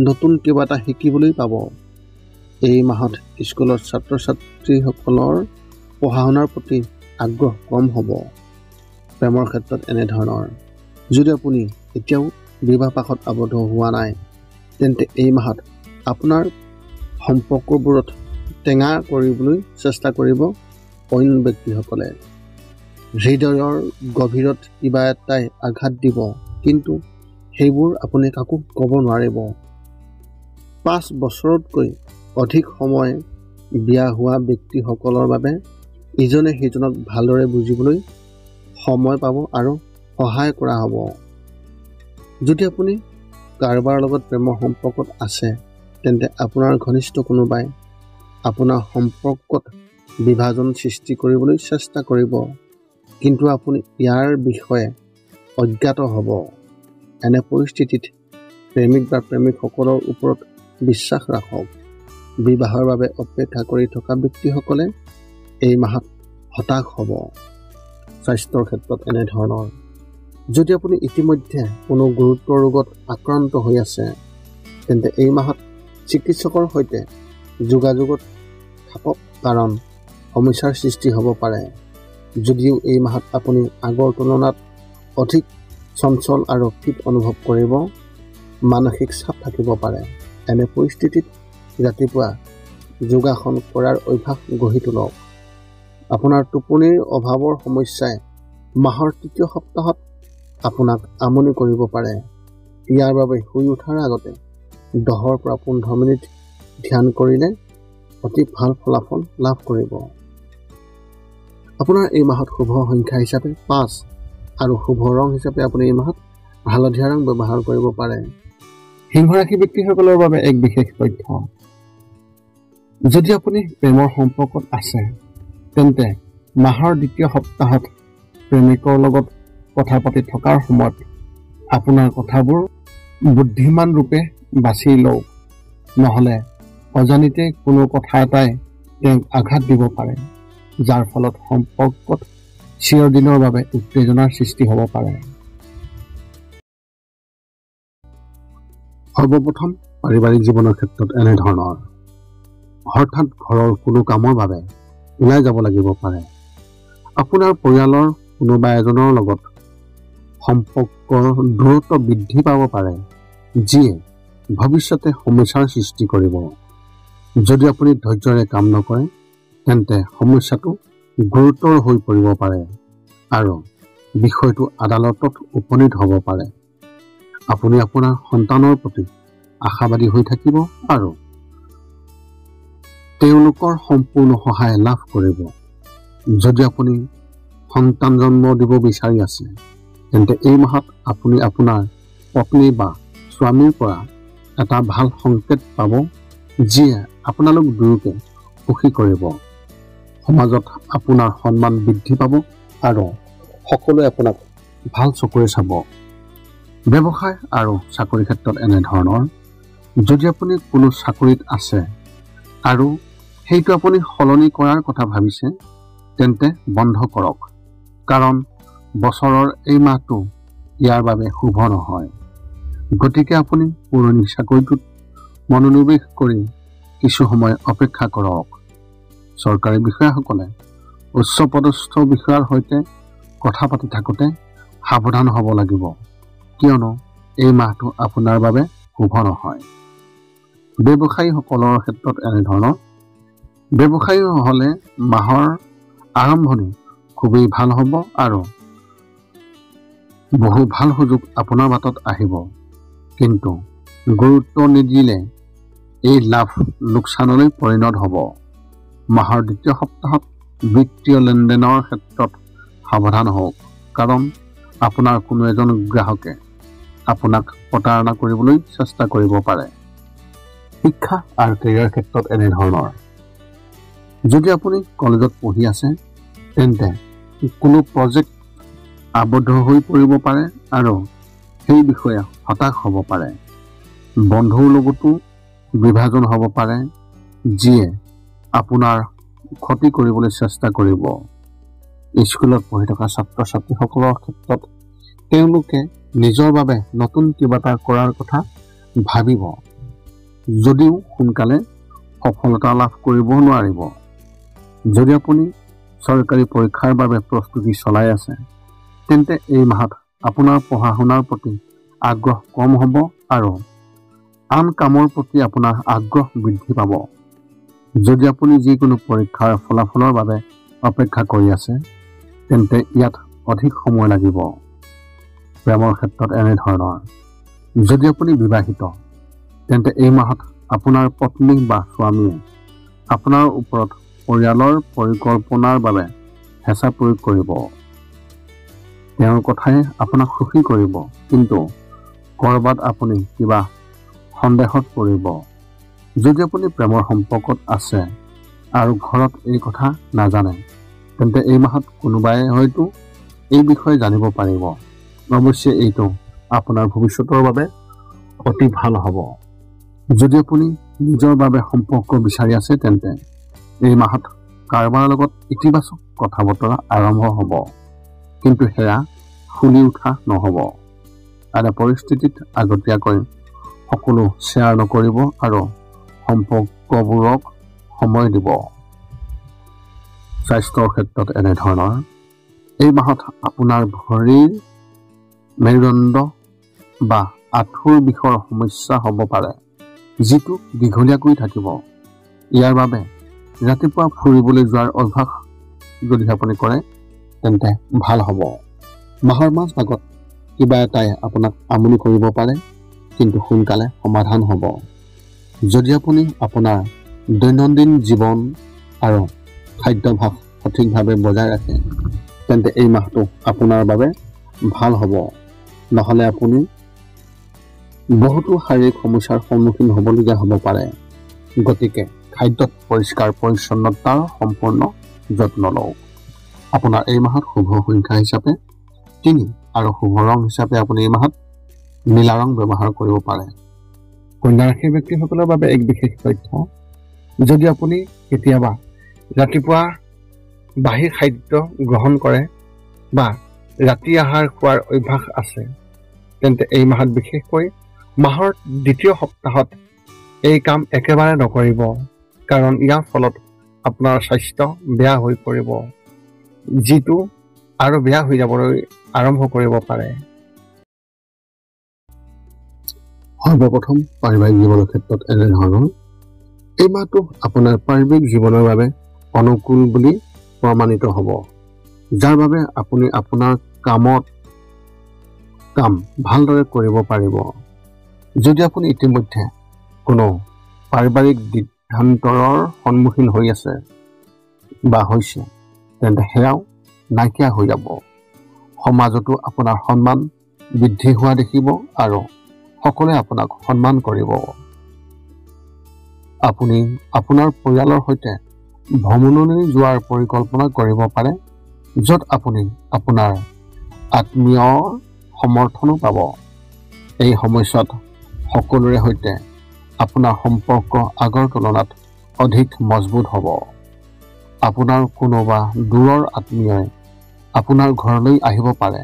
নতুন কিবা এটা শিকিবলৈ পাব। এই মাহত স্কুলৰ ছাত্ৰ ছাত্ৰীসকলৰ পঢ়া শুনাৰ প্ৰতি আগ্ৰহ কম হ'ব। প্ৰেমৰ ক্ষেত্ৰত এনেধৰণৰ। যদি আপুনি এতিয়াও বিবাহপাশত আবদ্ধ হোৱা নাই তেন্তে এই মাহত আপোনাৰ সম্পৰ্কবোৰত টেঙা কৰিবলৈ চেষ্টা কৰিব অইন ব্যক্তিসকলে। হৃদয়ৰ গভীৰত কিবা এটাই আঘাত দিব কিন্তু সেইবোৰ আপুনি কাকো ক'ব নোৱাৰিব। 5 বছৰতকৈ অধিক সময় বিয়া হোৱা ব্যক্তিসকলৰ বাবে ইজনে সিজনক ভালদৰে বুজিবলৈ সময় পাব আৰু সহায় কৰা হ'ব। যদি আপুনি কাৰোবাৰ লগত প্ৰেমৰ সম্পৰ্কত আছে তেন্তে আপোনাৰ ঘনিষ্ঠ কোনোবাই আপোনাৰ সম্পৰ্কত বিভাজন সৃষ্টি কৰিবলৈ চেষ্টা কৰিব কিন্তু আপুনি ইয়াৰ বিষয়ে অজ্ঞাত হ'ব। এনে পৰিস্থিতিত প্ৰেমিক বা প্ৰেমিকসকলৰ ওপৰত বিশ্বাস ৰাখক। বিবাহৰ বাবে অপেক্ষা কৰি থকা ব্যক্তিসকলে এই মাহত হতাশ হ'ব। স্বাস্থ্যৰ ক্ষেত্ৰত এনেধৰণৰ। যদি আপুনি ইতিমধ্যে কোনো গুৰুতৰ ৰোগত আক্ৰান্ত হৈ আছে তেন্তে এই মাহত চিকিৎসকৰ সৈতে যোগাযোগত থাকক কাৰণ সমস্যাৰ সৃষ্টি হ'ব পাৰে। যদিও এই মাহত আপুনি আগৰ তুলনাত অধিক চঞ্চল আৰু ফিট অনুভৱ কৰিব, মানসিক চাপ থাকিব পাৰে। এনে পৰিস্থিতিত ৰাতিপুৱা যোগাসন কৰাৰ অভ্যাস গঢ়ি তোলক। আপোনাৰ টোপনিৰ অভাৱৰ সমস্যাই মাহৰ তৃতীয় সপ্তাহত আপোনাক আমনি কৰিব পাৰে। ইয়াৰ বাবে শুই উঠাৰ আগতে 10 পৰা 15 মিনিট ধ্যান কৰিলে অতি ভাল ফলাফল লাভ কৰিব। আপোনাৰ এই মাহত শুভ সংখ্যা হিচাপে 5 আৰু শুভ ৰং হিচাপে আপুনি এই মাহত হালধীয়া ৰং ব্যৱহাৰ কৰিব পাৰে। সিংহ ৰাশি ব্যক্তিসকলৰ বাবে এক বিশেষ তথ্য। যদি আপুনি প্ৰেমৰ সম্পৰ্কত আছে তেন্তে মাহৰ দ্বিতীয় সপ্তাহত প্ৰেমিকৰ লগত কথা পাতি থকাৰ সময়ত আপোনাৰ কথাবোৰ বুদ্ধিমান ৰূপে বাছি লওক, নহ'লে অজানিতে কোনো কথা এটাই তেওঁক আঘাত দিব পাৰে যাৰ ফলত সম্পৰ্কত চিৰদিনৰ বাবে উত্তেজনাৰ সৃষ্টি হ'ব পাৰে। সৰ্বপ্ৰথম পাৰিবাৰিক জীৱনৰ ক্ষেত্ৰত এনেধৰণৰ। হঠাৎ ঘৰৰ কোনো কামৰ বাবে ওলাই যাব লাগিব পাৰে। আপোনাৰ পৰিয়ালৰ কোনোবা এজনৰ লগত সম্পৰ্কৰ দূৰত্ব বৃদ্ধি পাব পাৰে যিয়ে ভৱিষ্যতে সমস্যাৰ সৃষ্টি কৰিব। যদি আপুনি ধৈৰ্যৰে কাম নকৰে তেন্তে সমস্যাটো গুৰুতৰ হৈ পৰিব পাৰে আৰু বিষয়টো আদালতত উপনীত হ'ব পাৰে। আপুনি আপোনাৰ সন্তানৰ প্ৰতি আশাবাদী হৈ থাকিব আৰু তেওঁলোকৰ সম্পূৰ্ণ সহায় লাভ কৰিব। যদি আপুনি সন্তান জন্ম দিব বিচাৰি আছে তেন্তে এই মাহত আপুনি আপোনাৰ পত্নী বা স্বামীৰ পৰা এটা ভাল সংকেত পাব যিয়ে আপোনালোক দুয়োকে সুখী কৰিব। সমাজত আপোনাৰ সন্মান বৃদ্ধি পাব আৰু সকলোৱে আপোনাক ভাল চকুৰে চাব। ব্যৱসায় আৰু চাকৰিৰ ক্ষেত্ৰত এনেধৰণৰ। যদি আপুনি কোনো চাকৰিত আছে আৰু সেইটো আপুনি সলনি কৰাৰ কথা ভাবিছে তেন্তে বন্ধ কৰক কাৰণ বছৰৰ এই মাহটো ইয়াৰ বাবে শুভ নহয়। গতিকে আপুনি পুৰণি চাকৰিটোত মনোনিৱেশ কৰি কিছু সময় অপেক্ষা কৰক। চৰকাৰী বিষয়াসকলে উচ্চপদস্থ বিষয়াৰ সৈতে কথা পাতি থাকোঁতে সাৱধান হ'ব লাগিব কিয়নো এই মাহটো আপোনাৰ বাবে শুভ নহয়। ব্যৱসায়ীসকলৰ ক্ষেত্ৰত এনেধৰণৰ। ব্যৱসায়ী হ'লে মাহৰ আৰম্ভণি খুবেই ভাল হ'ব আৰু বহু ভাল সুযোগ আপোনাৰ বাটত আহিব। কিন্তু গুৰুত্ব নিদিলে এই লাভ লোকচানলৈ পৰিণত হ'ব। মাহৰ দ্বিতীয় সপ্তাহত বিত্তীয় লেনদেনৰ ক্ষেত্ৰত সাৱধান হওক, কাৰণ আপোনাৰ কোনো এজন গ্ৰাহকে আপোনাক প্ৰতাৰণা কৰিবলৈ চেষ্টা কৰিব পাৰে। শিক্ষা আৰু কেৰিয়াৰ ক্ষেত্ৰত এনেধৰণৰ। যদি আপুনি কলেজত পঢ়ি আছে তেন্তে কোনো প্ৰজেক্ট আবদ্ধ হৈ পৰিব পাৰে আৰু সেই বিষয়ে হতাশ হ'ব পাৰে। বন্ধুৰ লগতো বিভাজন হ'ব পাৰে, যিয়ে আপোনাৰ ক্ষতি কৰিবলৈ চেষ্টা কৰিব। স্কুলত পঢ়ি থকা ছাত্ৰ ছাত্ৰীসকলৰ ক্ষেত্ৰত তেওঁলোকে নিজৰ বাবে নতুন কিবা এটা কৰাৰ কথা ভাবিব, যদিও সোনকালে সফলতা লাভ কৰিব নোৱাৰিব। যদি আপুনি চৰকাৰী পৰীক্ষাৰ বাবে প্ৰস্তুতি চলাই আছে তেন্তে এই মাহত আপোনাৰ পঢ়া শুনাৰ প্ৰতি আগ্ৰহ কম হ'ব আৰু আন কামৰ প্ৰতি আপোনাৰ আগ্ৰহ বৃদ্ধি পাব। যদি আপুনি যিকোনো পৰীক্ষাৰ ফলাফলৰ বাবে অপেক্ষা কৰি আছে তেন্তে ইয়াত অধিক সময় লাগিব। প্ৰেমৰ ক্ষেত্ৰত এনেধৰণৰ। যদি আপুনি বিবাহিত তেন্তে এই মাহত আপোনাৰ পত্নী বা স্বামীয়ে আপোনাৰ ওপৰত পৰিয়ালৰ পৰিকল্পনাৰ বাবে হেঁচা প্ৰয়োগ কৰিব। তেওঁৰ কথাই আপোনাক সুখী কৰিব, কিন্তু ক'ৰবাত আপুনি কিবা সন্দেহত পৰিব। যদি আপুনি প্ৰেমৰ সম্পৰ্কত আছে আৰু ঘৰত এই কথা নাজানে তেন্তে এই মাহত কোনোবাই হয়তো এই বিষয়ে জানিব পাৰিব। অৱশ্যে এইটো আপোনাৰ ভৱিষ্যতৰ বাবে অতি ভাল হ'ব। যদি আপুনি নিজৰ বাবে সম্পৰ্ক বিচাৰি আছে তেন্তে এই মাহত কাৰোবাৰ লগত ইতিবাচক কথা বতৰা আৰম্ভ হ'ব, কিন্তু সেয়া ফুলি উঠা নহ'ব। এনে পৰিস্থিতিত আগতীয়াকৈ সকলো শ্বেয়াৰ নকৰিব আৰু সম্পৰ্কবোৰক সময় দিব। স্বাস্থ্যৰ ক্ষেত্ৰত এনেধৰণৰ। এই মাহত আপোনাৰ ভৰিৰ মেৰুদণ্ড বা আঁঠুৰ বিষৰ সমস্যা হ'ব পাৰে, যিটো দীঘলীয়াকৈ থাকিব। ইয়াৰ বাবে ৰাতিপুৱা ফুৰিবলৈ যোৱাৰ অভ্যাস যদি আপুনি কৰে তেন্তে ভাল হ'ব। মাহৰ মাজভাগত কিবা এটাই আপোনাক আমনি কৰিব পাৰে, কিন্তু সোনকালে সমাধান হ'ব। যদি আপুনি আপোনাৰ দৈনন্দিন জীৱন আৰু খাদ্যাভ্যাস সঠিকভাৱে বজাই ৰাখে তেন্তে এই মাহটো আপোনাৰ বাবে ভাল হ'ব। নহ'লে আপুনি বহুতো শাৰীৰিক সমস্যাৰ সন্মুখীন হ'বলগীয়া হ'ব পাৰে। গতিকে খাদ্যত পৰিষ্কাৰ পৰিচ্ছন্নতাৰ সম্পূৰ্ণ যত্ন লওক। আপোনাৰ এই মাহত শুভ সংখ্যা হিচাপে 3 আৰু শুভ ৰং হিচাপে আপুনি এই মাহত নীলা ৰং ব্যৱহাৰ কৰিব পাৰে। কন্যা ৰাশিৰ ব্যক্তিসকলৰ বাবে এক বিশেষ তথ্য। যদি আপুনি কেতিয়াবা ৰাতিপুৱা বাহিৰ খাদ্য গ্ৰহণ কৰে বা ৰাতি আহাৰ খোৱাৰ অভ্যাস আছে তেন্তে এই মাহত, বিশেষকৈ মাহৰ দ্বিতীয় সপ্তাহত এই কাম একেবাৰে নকৰিব, কাৰণ ইয়াৰ ফলত আপোনাৰ স্বাস্থ্য বেয়া হৈ পৰিব, যিটো আৰু বেয়া হৈ যাবলৈ আৰম্ভ কৰিব পাৰে। সৰ্বপ্ৰথম পাৰিবাৰিক জীৱনৰ ক্ষেত্ৰত এনেধৰণৰ। এই মাহটো আপোনাৰ পাৰিবাৰিক জীৱনৰ বাবে অনুকূল বুলি প্ৰমাণিত হ'ব, যাৰ বাবে আপুনি আপোনাৰ কাম ভালদৰে কৰিব পাৰিব। যদি আপুনি ইতিমধ্যে কোনো পাৰিবাৰিক সিদ্ধান্তৰ সন্মুখীন হৈ আছে বা হৈছে তেন্তে সেয়াও নাইকিয়া হৈ যাব। সমাজতো আপোনাৰ সন্মান বৃদ্ধি হোৱা দেখিব আৰু সকলোৱে আপোনাক সন্মান কৰিব। আপুনি আপোনাৰ পৰিয়ালৰ সৈতে ভ্ৰমণলৈ যোৱাৰ পৰিকল্পনা কৰিব পাৰে, য'ত আপুনি আপোনাৰ আত্মীয়ৰ সমৰ্থনো পাব। এই সময়ছোৱাত সকলোৰে সৈতে আপোনাৰ সম্পৰ্ক আগৰ তুলনাত অধিক মজবুত হ'ব। আপোনাৰ কোনোবা দূৰৰ আত্মীয়ই আপোনাৰ ঘৰলৈ আহিব পাৰে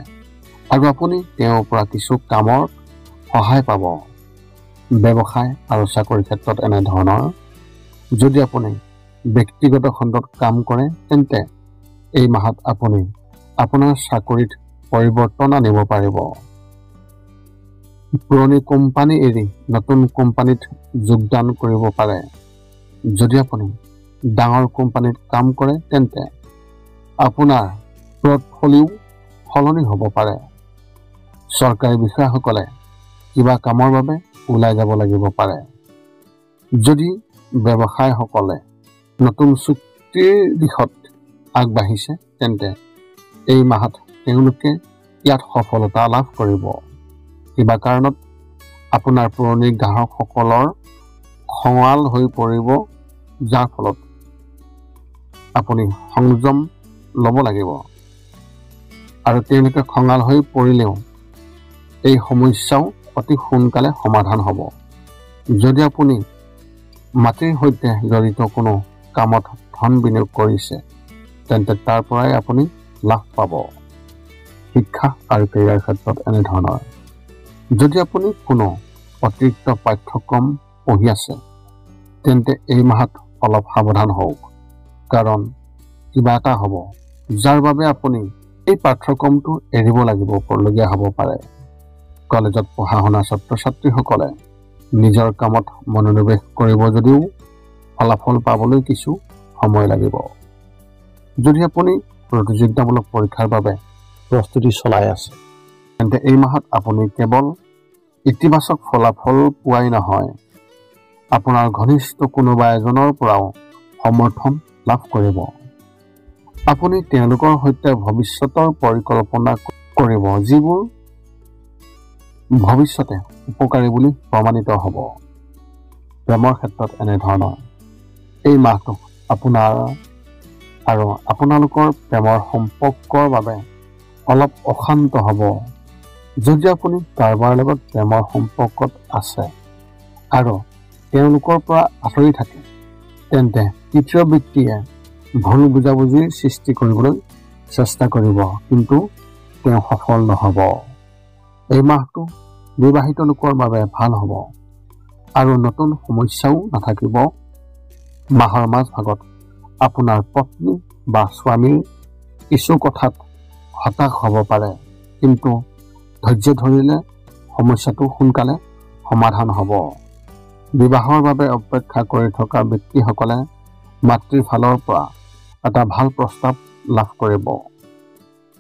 আৰু আপুনি তেওঁৰ পৰা কিছু কামত সহায় পাব। ব্যৱসায় আৰু চাকৰিৰ ক্ষেত্ৰত এনেধৰণৰ। যদি আপুনি ব্যক্তিগত খণ্ডত কাম কৰে তেন্তে এই মাহত আপুনি আপোনাৰ চাকৰিত পৰিৱৰ্তন আনিব পাৰিব। পুৰণি কোম্পানী এৰি নতুন কোম্পানীত যোগদান কৰিব পাৰে। যদি আপুনি ডাঙৰ কোম্পানীত কাম কৰে তেন্তে আপোনাৰ পোৰ্টফলিও সলনি হ'ব পাৰে। চৰকাৰী বিষয়াসকলে কিবা কামৰ বাবে ওলাই যাব লাগিব পাৰে। যদি ব্যৱসায়সকলে নতুন চুক্তিৰ দিশত আগবাঢ়িছে তেন্তে এই মাহত তেওঁলোকে ইয়াত সফলতা লাভ কৰিব। কিবা কাৰণত আপোনাৰ পুৰণি গ্ৰাহকসকলৰ খঙাল হৈ পৰিব, যাৰ ফলত আপুনি সংযম ল'ব লাগিব। আৰু তেওঁলোকে খঙাল হৈ পৰিলেও এই সমস্যাও অতি সোনকালে সমাধান হ'ব। যদি আপুনি মাটিৰ সৈতে জড়িত কোনো কামত ধন বিনিয়োগ কৰিছে তেন্তে তাৰ পৰাই আপুনি লাভ পাব। শিক্ষা আৰু কেৰিয়াৰ ক্ষেত্ৰত এনেধৰণৰ। যদি আপুনি কোনো অতিৰিক্ত পাঠ্যক্ৰম পঢ়ি আছে তেন্তে এই মাহত অলপ সাৱধান হওক, কাৰণ কিবা এটা হ'ব যাৰ বাবে আপুনি এই পাঠ্যক্ৰমটো এৰিব লাগিবলগীয়া হ'ব পাৰে। কলেজত পঢ়া শুনা ছাত্ৰ ছাত্ৰীসকলে নিজৰ কামত মনোনিৱেশ কৰিব যদিও ফলাফল পাবলৈ কিছু সময় লাগিব। যদি আপুনি প্ৰতিযোগিতামূলক পৰীক্ষাৰ বাবে প্ৰস্তুতি চলাই আছে তেন্তে এই মাহত আপুনি কেৱল ইতিবাচক ফলাফল পোৱাই নহয়, আপোনাৰ ঘনিষ্ঠ কোনোবা এজনৰ পৰাও সমৰ্থন লাভ কৰিব। আপুনি তেওঁলোকৰ সৈতে ভৱিষ্যতৰ পৰিকল্পনা কৰিব যিবোৰ ভৱিষ্যতে উপকাৰী বুলি প্ৰমাণিত হ'ব। প্ৰেমৰ ক্ষেত্ৰত এনেধৰণৰ। এই মাহটো আপোনাৰ আৰু আপোনালোকৰ প্ৰেমৰ সম্পৰ্কৰ বাবে অলপ অশান্ত হ'ব। যদি আপুনি কাৰোবাৰ লগত প্ৰেমৰ সম্পৰ্কত আছে আৰু তেওঁলোকৰ পৰা আঁতৰি থাকে তেন্তে তৃতীয় ব্যক্তিয়ে ভুল বুজাবুজিৰ সৃষ্টি কৰিবলৈ চেষ্টা কৰিব, কিন্তু তেওঁ সফল নহ'ব। এই মাহটো বিবাহিত লোকৰ বাবে ভাল হ'ব আৰু নতুন সমস্যাও নাথাকিব। মাহৰ মাজভাগত আপোনাৰ পত্নী বা স্বামীৰ কিছু কথাত হতাশ হ'ব পাৰে, কিন্তু ধৈৰ্য ধৰিলে সমস্যাটো সোনকালে সমাধান হ'ব। বিবাহৰ বাবে অপেক্ষা কৰি থকা ব্যক্তিসকলে মাতৃৰ ফালৰ পৰা এটা ভাল প্ৰস্তাৱ লাভ কৰিব।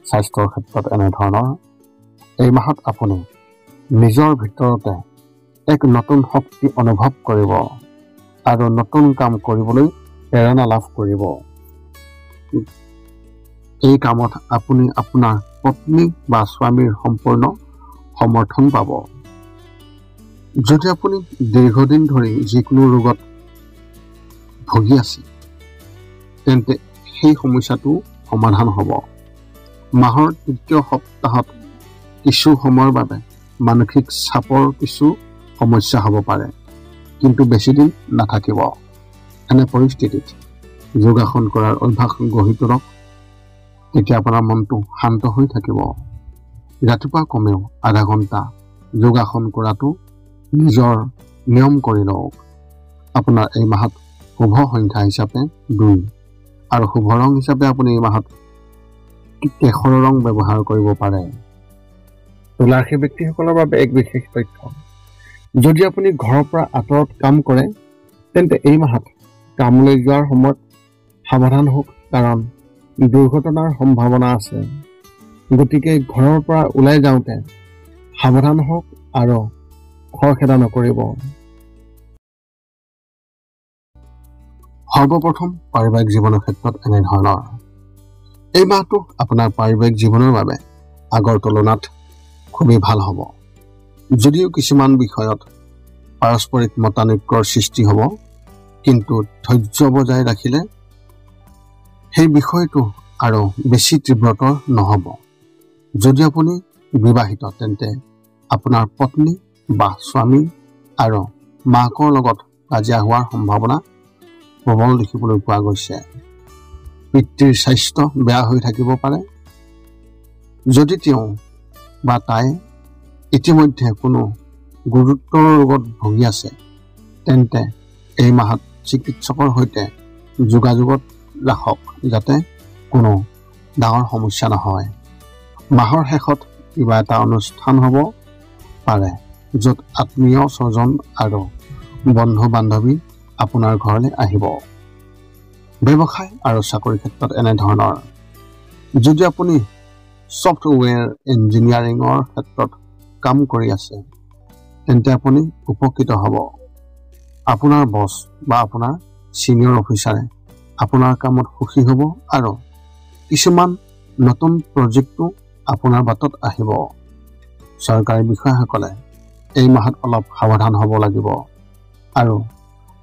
স্বাস্থ্যৰ ক্ষেত্ৰত এনেধৰণৰ। এই মাহত আপুনি নিজৰ ভিতৰতে এক নতুন শক্তি অনুভৱ কৰিব আৰু নতুন কাম কৰিবলৈ প্ৰেৰণা লাভ কৰিব। এই কামত আপুনি আপোনাৰ পত্নী বা স্বামীৰ সম্পূৰ্ণ সমৰ্থন পাব। যদি আপুনি দীৰ্ঘদিন ধৰি যিকোনো ৰোগত ভুগি আছে তেন্তে সেই সমস্যাটো সমাধান হ'ব। মাহৰ তৃতীয় সপ্তাহত কিছু সময়ৰ বাবে মানসিক চাপৰ কিছু সমস্যা হ'ব পাৰে, কিন্তু বেছি দিন নাথাকিব। এনে পৰিস্থিতিত যোগাসন কৰাৰ অভ্যাস গঢ়ি তোলক, তেতিয়া আপোনাৰ মনটো শান্ত হৈ থাকিব। ৰাতিপুৱা কমেও আধা ঘণ্টা যোগাসন কৰাটো নিজৰ নিয়ম কৰি লওক। আপোনাৰ এই মাহত শুভ সংখ্যা হিচাপে 2 আৰু শুভ ৰং হিচাপে আপুনি এই মাহত কেশৰ ৰং ব্যৱহাৰ কৰিব পাৰে। তুলা ৰাশিৰ ব্যক্তিসকলৰ বাবে এক বিশেষ তথ্য। যদি আপুনি ঘৰৰ পৰা আঁতৰত কাম কৰে তেন্তে এই মাহত কামলৈ যোৱাৰ সময়ত সাৱধান হওক, কাৰণ দুৰ্ঘটনাৰ সম্ভাৱনা আছে। গতিকে ঘৰৰ পৰা ওলাই যাওঁতে সাৱধান হওক আৰু খৰখেদা নকৰিব। সৰ্বপ্ৰথম পাৰিবাৰিক জীৱনৰ ক্ষেত্ৰত এনেধৰণৰ। এই মাহটো আপোনাৰ পাৰিবাৰিক জীৱনৰ বাবে আগৰ তুলনাত খুবেই ভাল হ'ব। যদিও কিছুমান বিষয়ত পাৰস্পৰিক মতানৈক্যৰ সৃষ্টি হ'ব, কিন্তু ধৈৰ্য বজাই ৰাখিলে সেই বিষয়টো আৰু বেছি তীব্ৰতৰ নহ'ব। যদি আপুনি বিবাহিত তেন্তে আপোনাৰ পত্নী বা স্বামী আৰু মাকৰ লগত কাজিয়া হোৱাৰ সম্ভাৱনা প্ৰবল দেখিবলৈ পোৱা গৈছে। পিতৃৰ স্বাস্থ্য বেয়া হৈ থাকিব পাৰে। যদি তেওঁ বা তাই ইতিমধ্যে কোনো গুৰুতৰ ৰোগত ভুগি আছে তেন্তে এই মাহত চিকিৎসকৰ সৈতে যোগাযোগত ৰাখক, যাতে কোনো ডাঙৰ সমস্যা নহয়। মাহৰ শেষত কিবা এটা অনুষ্ঠান হ'ব পাৰে, য'ত আত্মীয় স্বজন আৰু বন্ধু বান্ধৱী আপোনাৰ ঘৰলৈ আহিব। ব্যৱসায় আৰু চাকৰিৰ ক্ষেত্ৰত এনেধৰণৰ, যদি আপুনি ছফ্টৱেৰ ইঞ্জিনিয়াৰিঙৰ ক্ষেত্ৰত কাম কৰি আছে, তেন্তে আপুনি উপকৃত হ'ব। আপোনাৰ বছ বা আপোনাৰ ছিনিয়ৰ অফিচাৰে আপোনাৰ কামত সুখী হ'ব আৰু কিছুমান নতুন প্ৰজেক্টটো আপোনাৰ বাটত আহিব। চৰকাৰী বিষয়াসকলে এই মাহত অলপ সাৱধান হ'ব লাগিব আৰু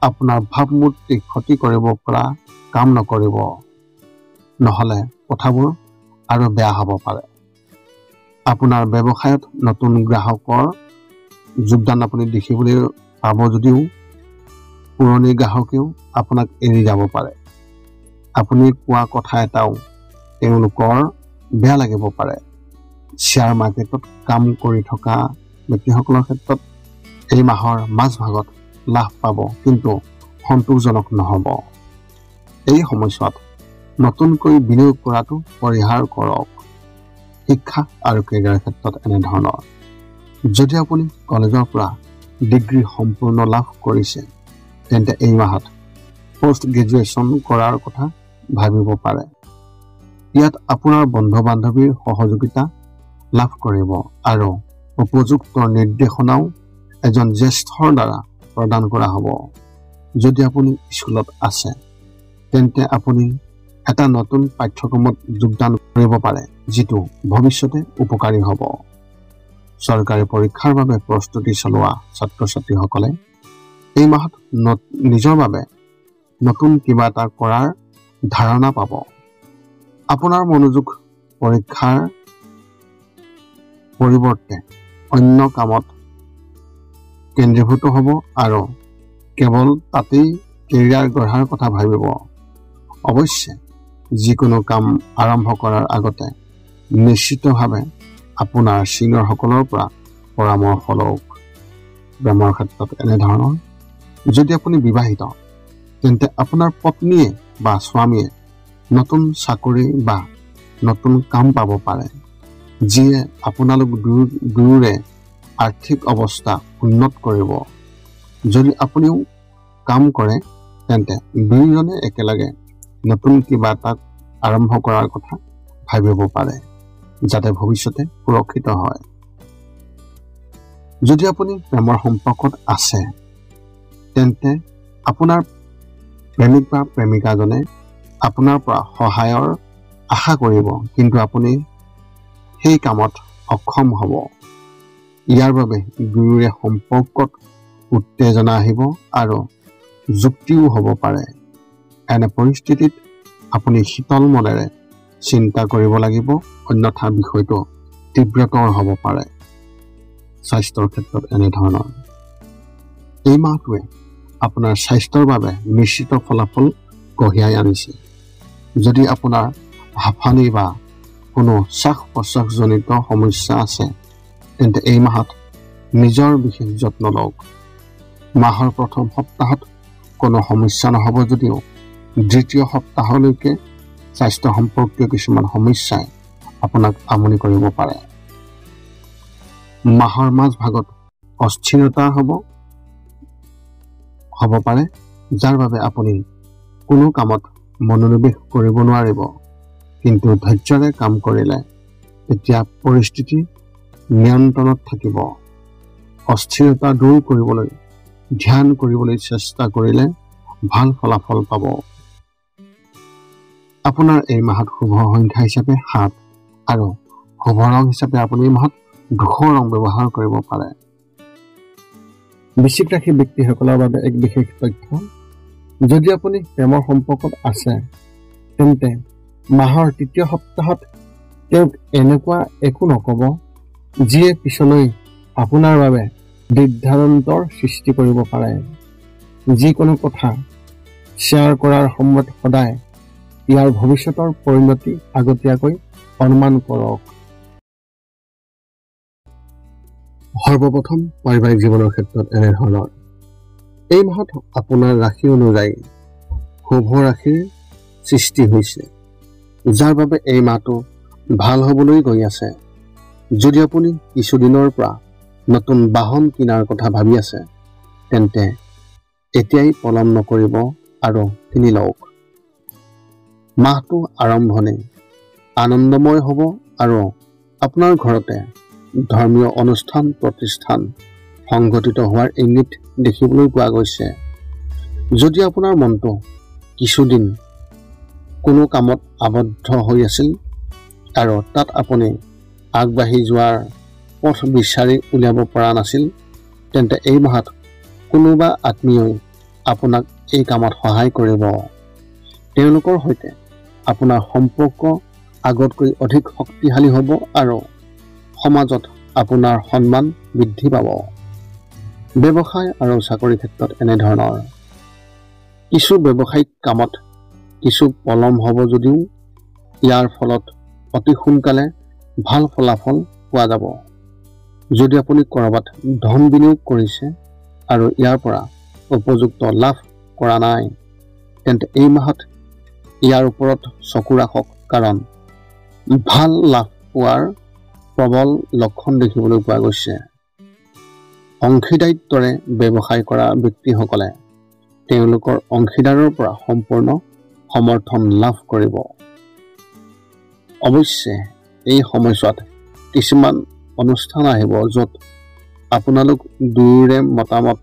আপোনাৰ ভাৱমূৰ্তি ক্ষতি কৰিব পৰা কাম নকৰিব, নহ'লে কথাবোৰ আৰু বেয়া হ'ব পাৰে। আপোনাৰ ব্যৱসায়ত নতুন গ্ৰাহকৰ যোগদান আপুনি দেখিবলৈ পাব, যদিও পুৰণি গ্ৰাহকেও আপোনাক এৰি যাব পাৰে। আপুনি কোৱা কথা এটাও তেওঁলোকৰ বেয়া লাগিব পাৰে। শ্বেয়াৰ মাৰ্কেটত কাম কৰি থকা ব্যক্তিসকলৰ ক্ষেত্ৰত এই মাহৰ মাজভাগত লাভ পাব, কিন্তু সন্তোষজনক নহ'ব। এই সময়ছোৱাত নতুনকৈ বিনিয়োগ কৰাটো পৰিহাৰ কৰক। শিক্ষা আৰু কেৰিয়াৰৰ ক্ষেত্ৰত এনেধৰণৰ, যদি আপুনি কলেজৰ পৰা ডিগ্ৰী সম্পূৰ্ণ লাভ কৰিছে, তেন্তে এই মাহত পষ্ট গ্ৰেজুৱেশ্যন কৰাৰ কথা ভাবিব পাৰে। ইয়াত আপোনাৰ বন্ধু বান্ধৱীৰ সহযোগিতা লাভ কৰিব আৰু উপযুক্ত নিৰ্দেশনাও এজন জ্যেষ্ঠৰ দ্বাৰা প্ৰদান কৰা হ'ব। যদি আপুনি স্কুলত আছে, তেন্তে আপুনি এটা নতুন পাঠ্যক্ৰমত যোগদান কৰিব পাৰে, যিটো ভৱিষ্যতে উপকাৰী হ'ব। চৰকাৰী পৰীক্ষাৰ বাবে প্ৰস্তুতি চলোৱা ছাত্ৰ ছাত্ৰীসকলে এই মাহত নিজৰ বাবে নতুন কিবা এটা কৰাৰ ধাৰণা পাব। আপোনাৰ মনোযোগ পৰীক্ষাৰ পৰিৱৰ্তে অন্য কামত কেন্দ্ৰীভূত হ'ব আৰু কেৱল তাতেই কেৰিয়াৰ গঢ়াৰ কথা ভাবিব। অৱশ্যে যিকোনো কাম আৰম্ভ কৰাৰ আগতে নিশ্চিতভাৱে আপোনাৰ ছিনিয়ৰসকলৰ পৰা পৰামৰ্শ লওক। প্ৰেমৰ ক্ষেত্ৰত এনেধৰণৰ, যদি আপুনি বিবাহিত, তেন্তে আপোনাৰ পত্নীয়ে বা স্বামীয়ে নতুন চাকৰি বা নতুন কাম পাব পাৰে, যিয়ে আপোনালোক দুয়োৰে আৰ্থিক অৱস্থা উন্নত কৰিব। যদি আপুনিও কাম কৰে, তেন্তে দুয়োজনে একেলগে নতুন কিবা এটা আৰম্ভ কৰাৰ কথা ভাবিব পাৰে, যাতে ভৱিষ্যতে সুৰক্ষিত হয়। যদি আপুনি প্ৰেমৰ সম্পৰ্কত আছে, তেন্তে আপোনাৰ প্ৰেমিক বা প্ৰেমিকাজনে আপোনাৰ পৰা সহায়ৰ আশা কৰিব, কিন্তু আপুনি সেই কামত অক্ষম হ'ব। ইয়াৰ বাবে দুয়োৰে সম্পৰ্কত উত্তেজনা আহিব আৰু যুক্তিও হ'ব পাৰে। এনে পৰিস্থিতিত আপুনি শীতল মনেৰে চিন্তা কৰিব লাগিব, অন্যথা বিষয়টো তীব্ৰতৰ হ'ব পাৰে। স্বাস্থ্যৰ ক্ষেত্ৰত এনেধৰণৰ, এই মাহটোৱে আপোনাৰ স্বাস্থ্যৰ বাবে নিশ্চিত ফলাফল কঢ়িয়াই আনিছে। যদি আপোনাৰ হাঁফানি বা কোনো শ্বাস প্ৰশ্বাসজনিত সমস্যা আছে, তেন্তে এই মাহত নিজৰ বিশেষ যত্ন লওক। মাহৰ প্ৰথম সপ্তাহত কোনো সমস্যা নহ'ব, যদিও দ্বিতীয় সপ্তাহলৈকে স্বাস্থ্য সম্পৰ্কীয় কিছুমান সমস্যাই আপোনাক আমনি কৰিব পাৰে। মাহৰ মাজভাগত অস্থিৰতা হ'ব পাৰে, যাৰ বাবে আপুনি কোনো কামত মনোনিৱেশ কৰিব নোৱাৰিব, কিন্তু ধৈৰ্যৰে কাম কৰিলে তেতিয়া পৰিস্থিতি নিয়ন্ত্ৰণত থাকিব। অস্থিৰতা দূৰ কৰিবলৈ ধ্যান কৰিবলৈ চেষ্টা কৰিলে ভাল ফলাফল পাব। আপোনাৰ এই মাহত শুভ সংখ্যা হিচাপে 7 আৰু শুভ ৰং হিচাপে আপুনি এই মাহত ধূসৰ ৰং ব্যৱহাৰ কৰিব পাৰে। বৃশ্চিক ৰাশি ব্যক্তিসকলৰ বাবে এক বিশেষ তথ্য, যদি আপুনি প্ৰেমৰ সম্পৰ্কত আছে, তেন্তে মাহৰ তৃতীয় সপ্তাহত তেওঁক এনেকুৱা একো নক'ব যিয়ে পিছলৈ আপোনাৰ বাবে দিগদান্তৰ সৃষ্টি কৰিব পাৰে। যিকোনো কথা শ্বেয়াৰ কৰাৰ সময়ত সদায় ইয়াৰ ভৱিষ্যতৰ পৰিণতি আগতীয়াকৈ অনুমান কৰক। সৰ্বপ্ৰথম পাৰিবাৰিক জীৱনৰ ক্ষেত্ৰত এনেধৰণৰ, এই মাহত আপোনাৰ ৰাশি অনুযায়ী শুভ ৰাশিৰ সৃষ্টি হৈছে, যাৰ বাবে এই মাহটো ভাল হ'বলৈ গৈ আছে। যদি আপুনি কিছুদিনৰ পৰা নতুন বাহন কিনাৰ কথা ভাবি আছে তেন্তে এতিয়াই পলম নকৰিব আৰু কিনি লওক। মাহটো আৰম্ভণি আনন্দময় হ'ব আৰু আপোনাৰ ঘৰতে ধৰ্মীয় অনুষ্ঠান প্ৰতিষ্ঠান সংঘটিত হোৱাৰ ইংগিত দেখিবলৈ পোৱা গৈছে। যদি আপোনাৰ মনটো কিছুদিন কোনো কামত আবদ্ধ হৈ আছিল আৰু তাত আপুনি আগবাঢ়ি যোৱাৰ পথ বিচাৰি উলিয়াব পৰা নাছিল, তেন্তে এই মাহত কোনোবা আত্মীয়ই আপোনাক এই কামত সহায় কৰিব। তেওঁলোকৰ সৈতে আপোনাৰ সম্পৰ্ক আগতকৈ অধিক শক্তিশালী হ'ব আৰু সমাজত আপোনাৰ সন্মান বৃদ্ধি পাব। ব্যৱসায় আৰু চাকৰি ক্ষেত্ৰত এনেধৰণৰ কিছু ব্যৱসায়িক কামত কিছু পলম হ'ব যদিও ইয়াৰ ফলত অতি সোনকালে ভাল ফলাফল পোৱা যাব। যদি আপুনি ক'ৰবাত ধন বিনিয়োগ কৰিছে আৰু ইয়াৰ পৰা উপযুক্ত লাভ কৰা নাই, তেন্তে এই মাহত ইয়াৰ ওপৰত চকু ৰাখক, কাৰণ ভাল লাভ পোৱাৰ প্ৰবল লক্ষণ দেখিবলৈ পোৱা গৈছে। অংশীদাৰিত্বৰে ব্যৱসায় কৰা ব্যক্তিসকলে তেওঁলোকৰ অংশীদাৰৰ পৰা সম্পূৰ্ণ সমৰ্থন লাভ কৰিব। অৱশ্যে এই সময়ছোৱাত কিছুমান অনুষ্ঠান আহিব য'ত আপোনালোক দুয়োৰে মতামত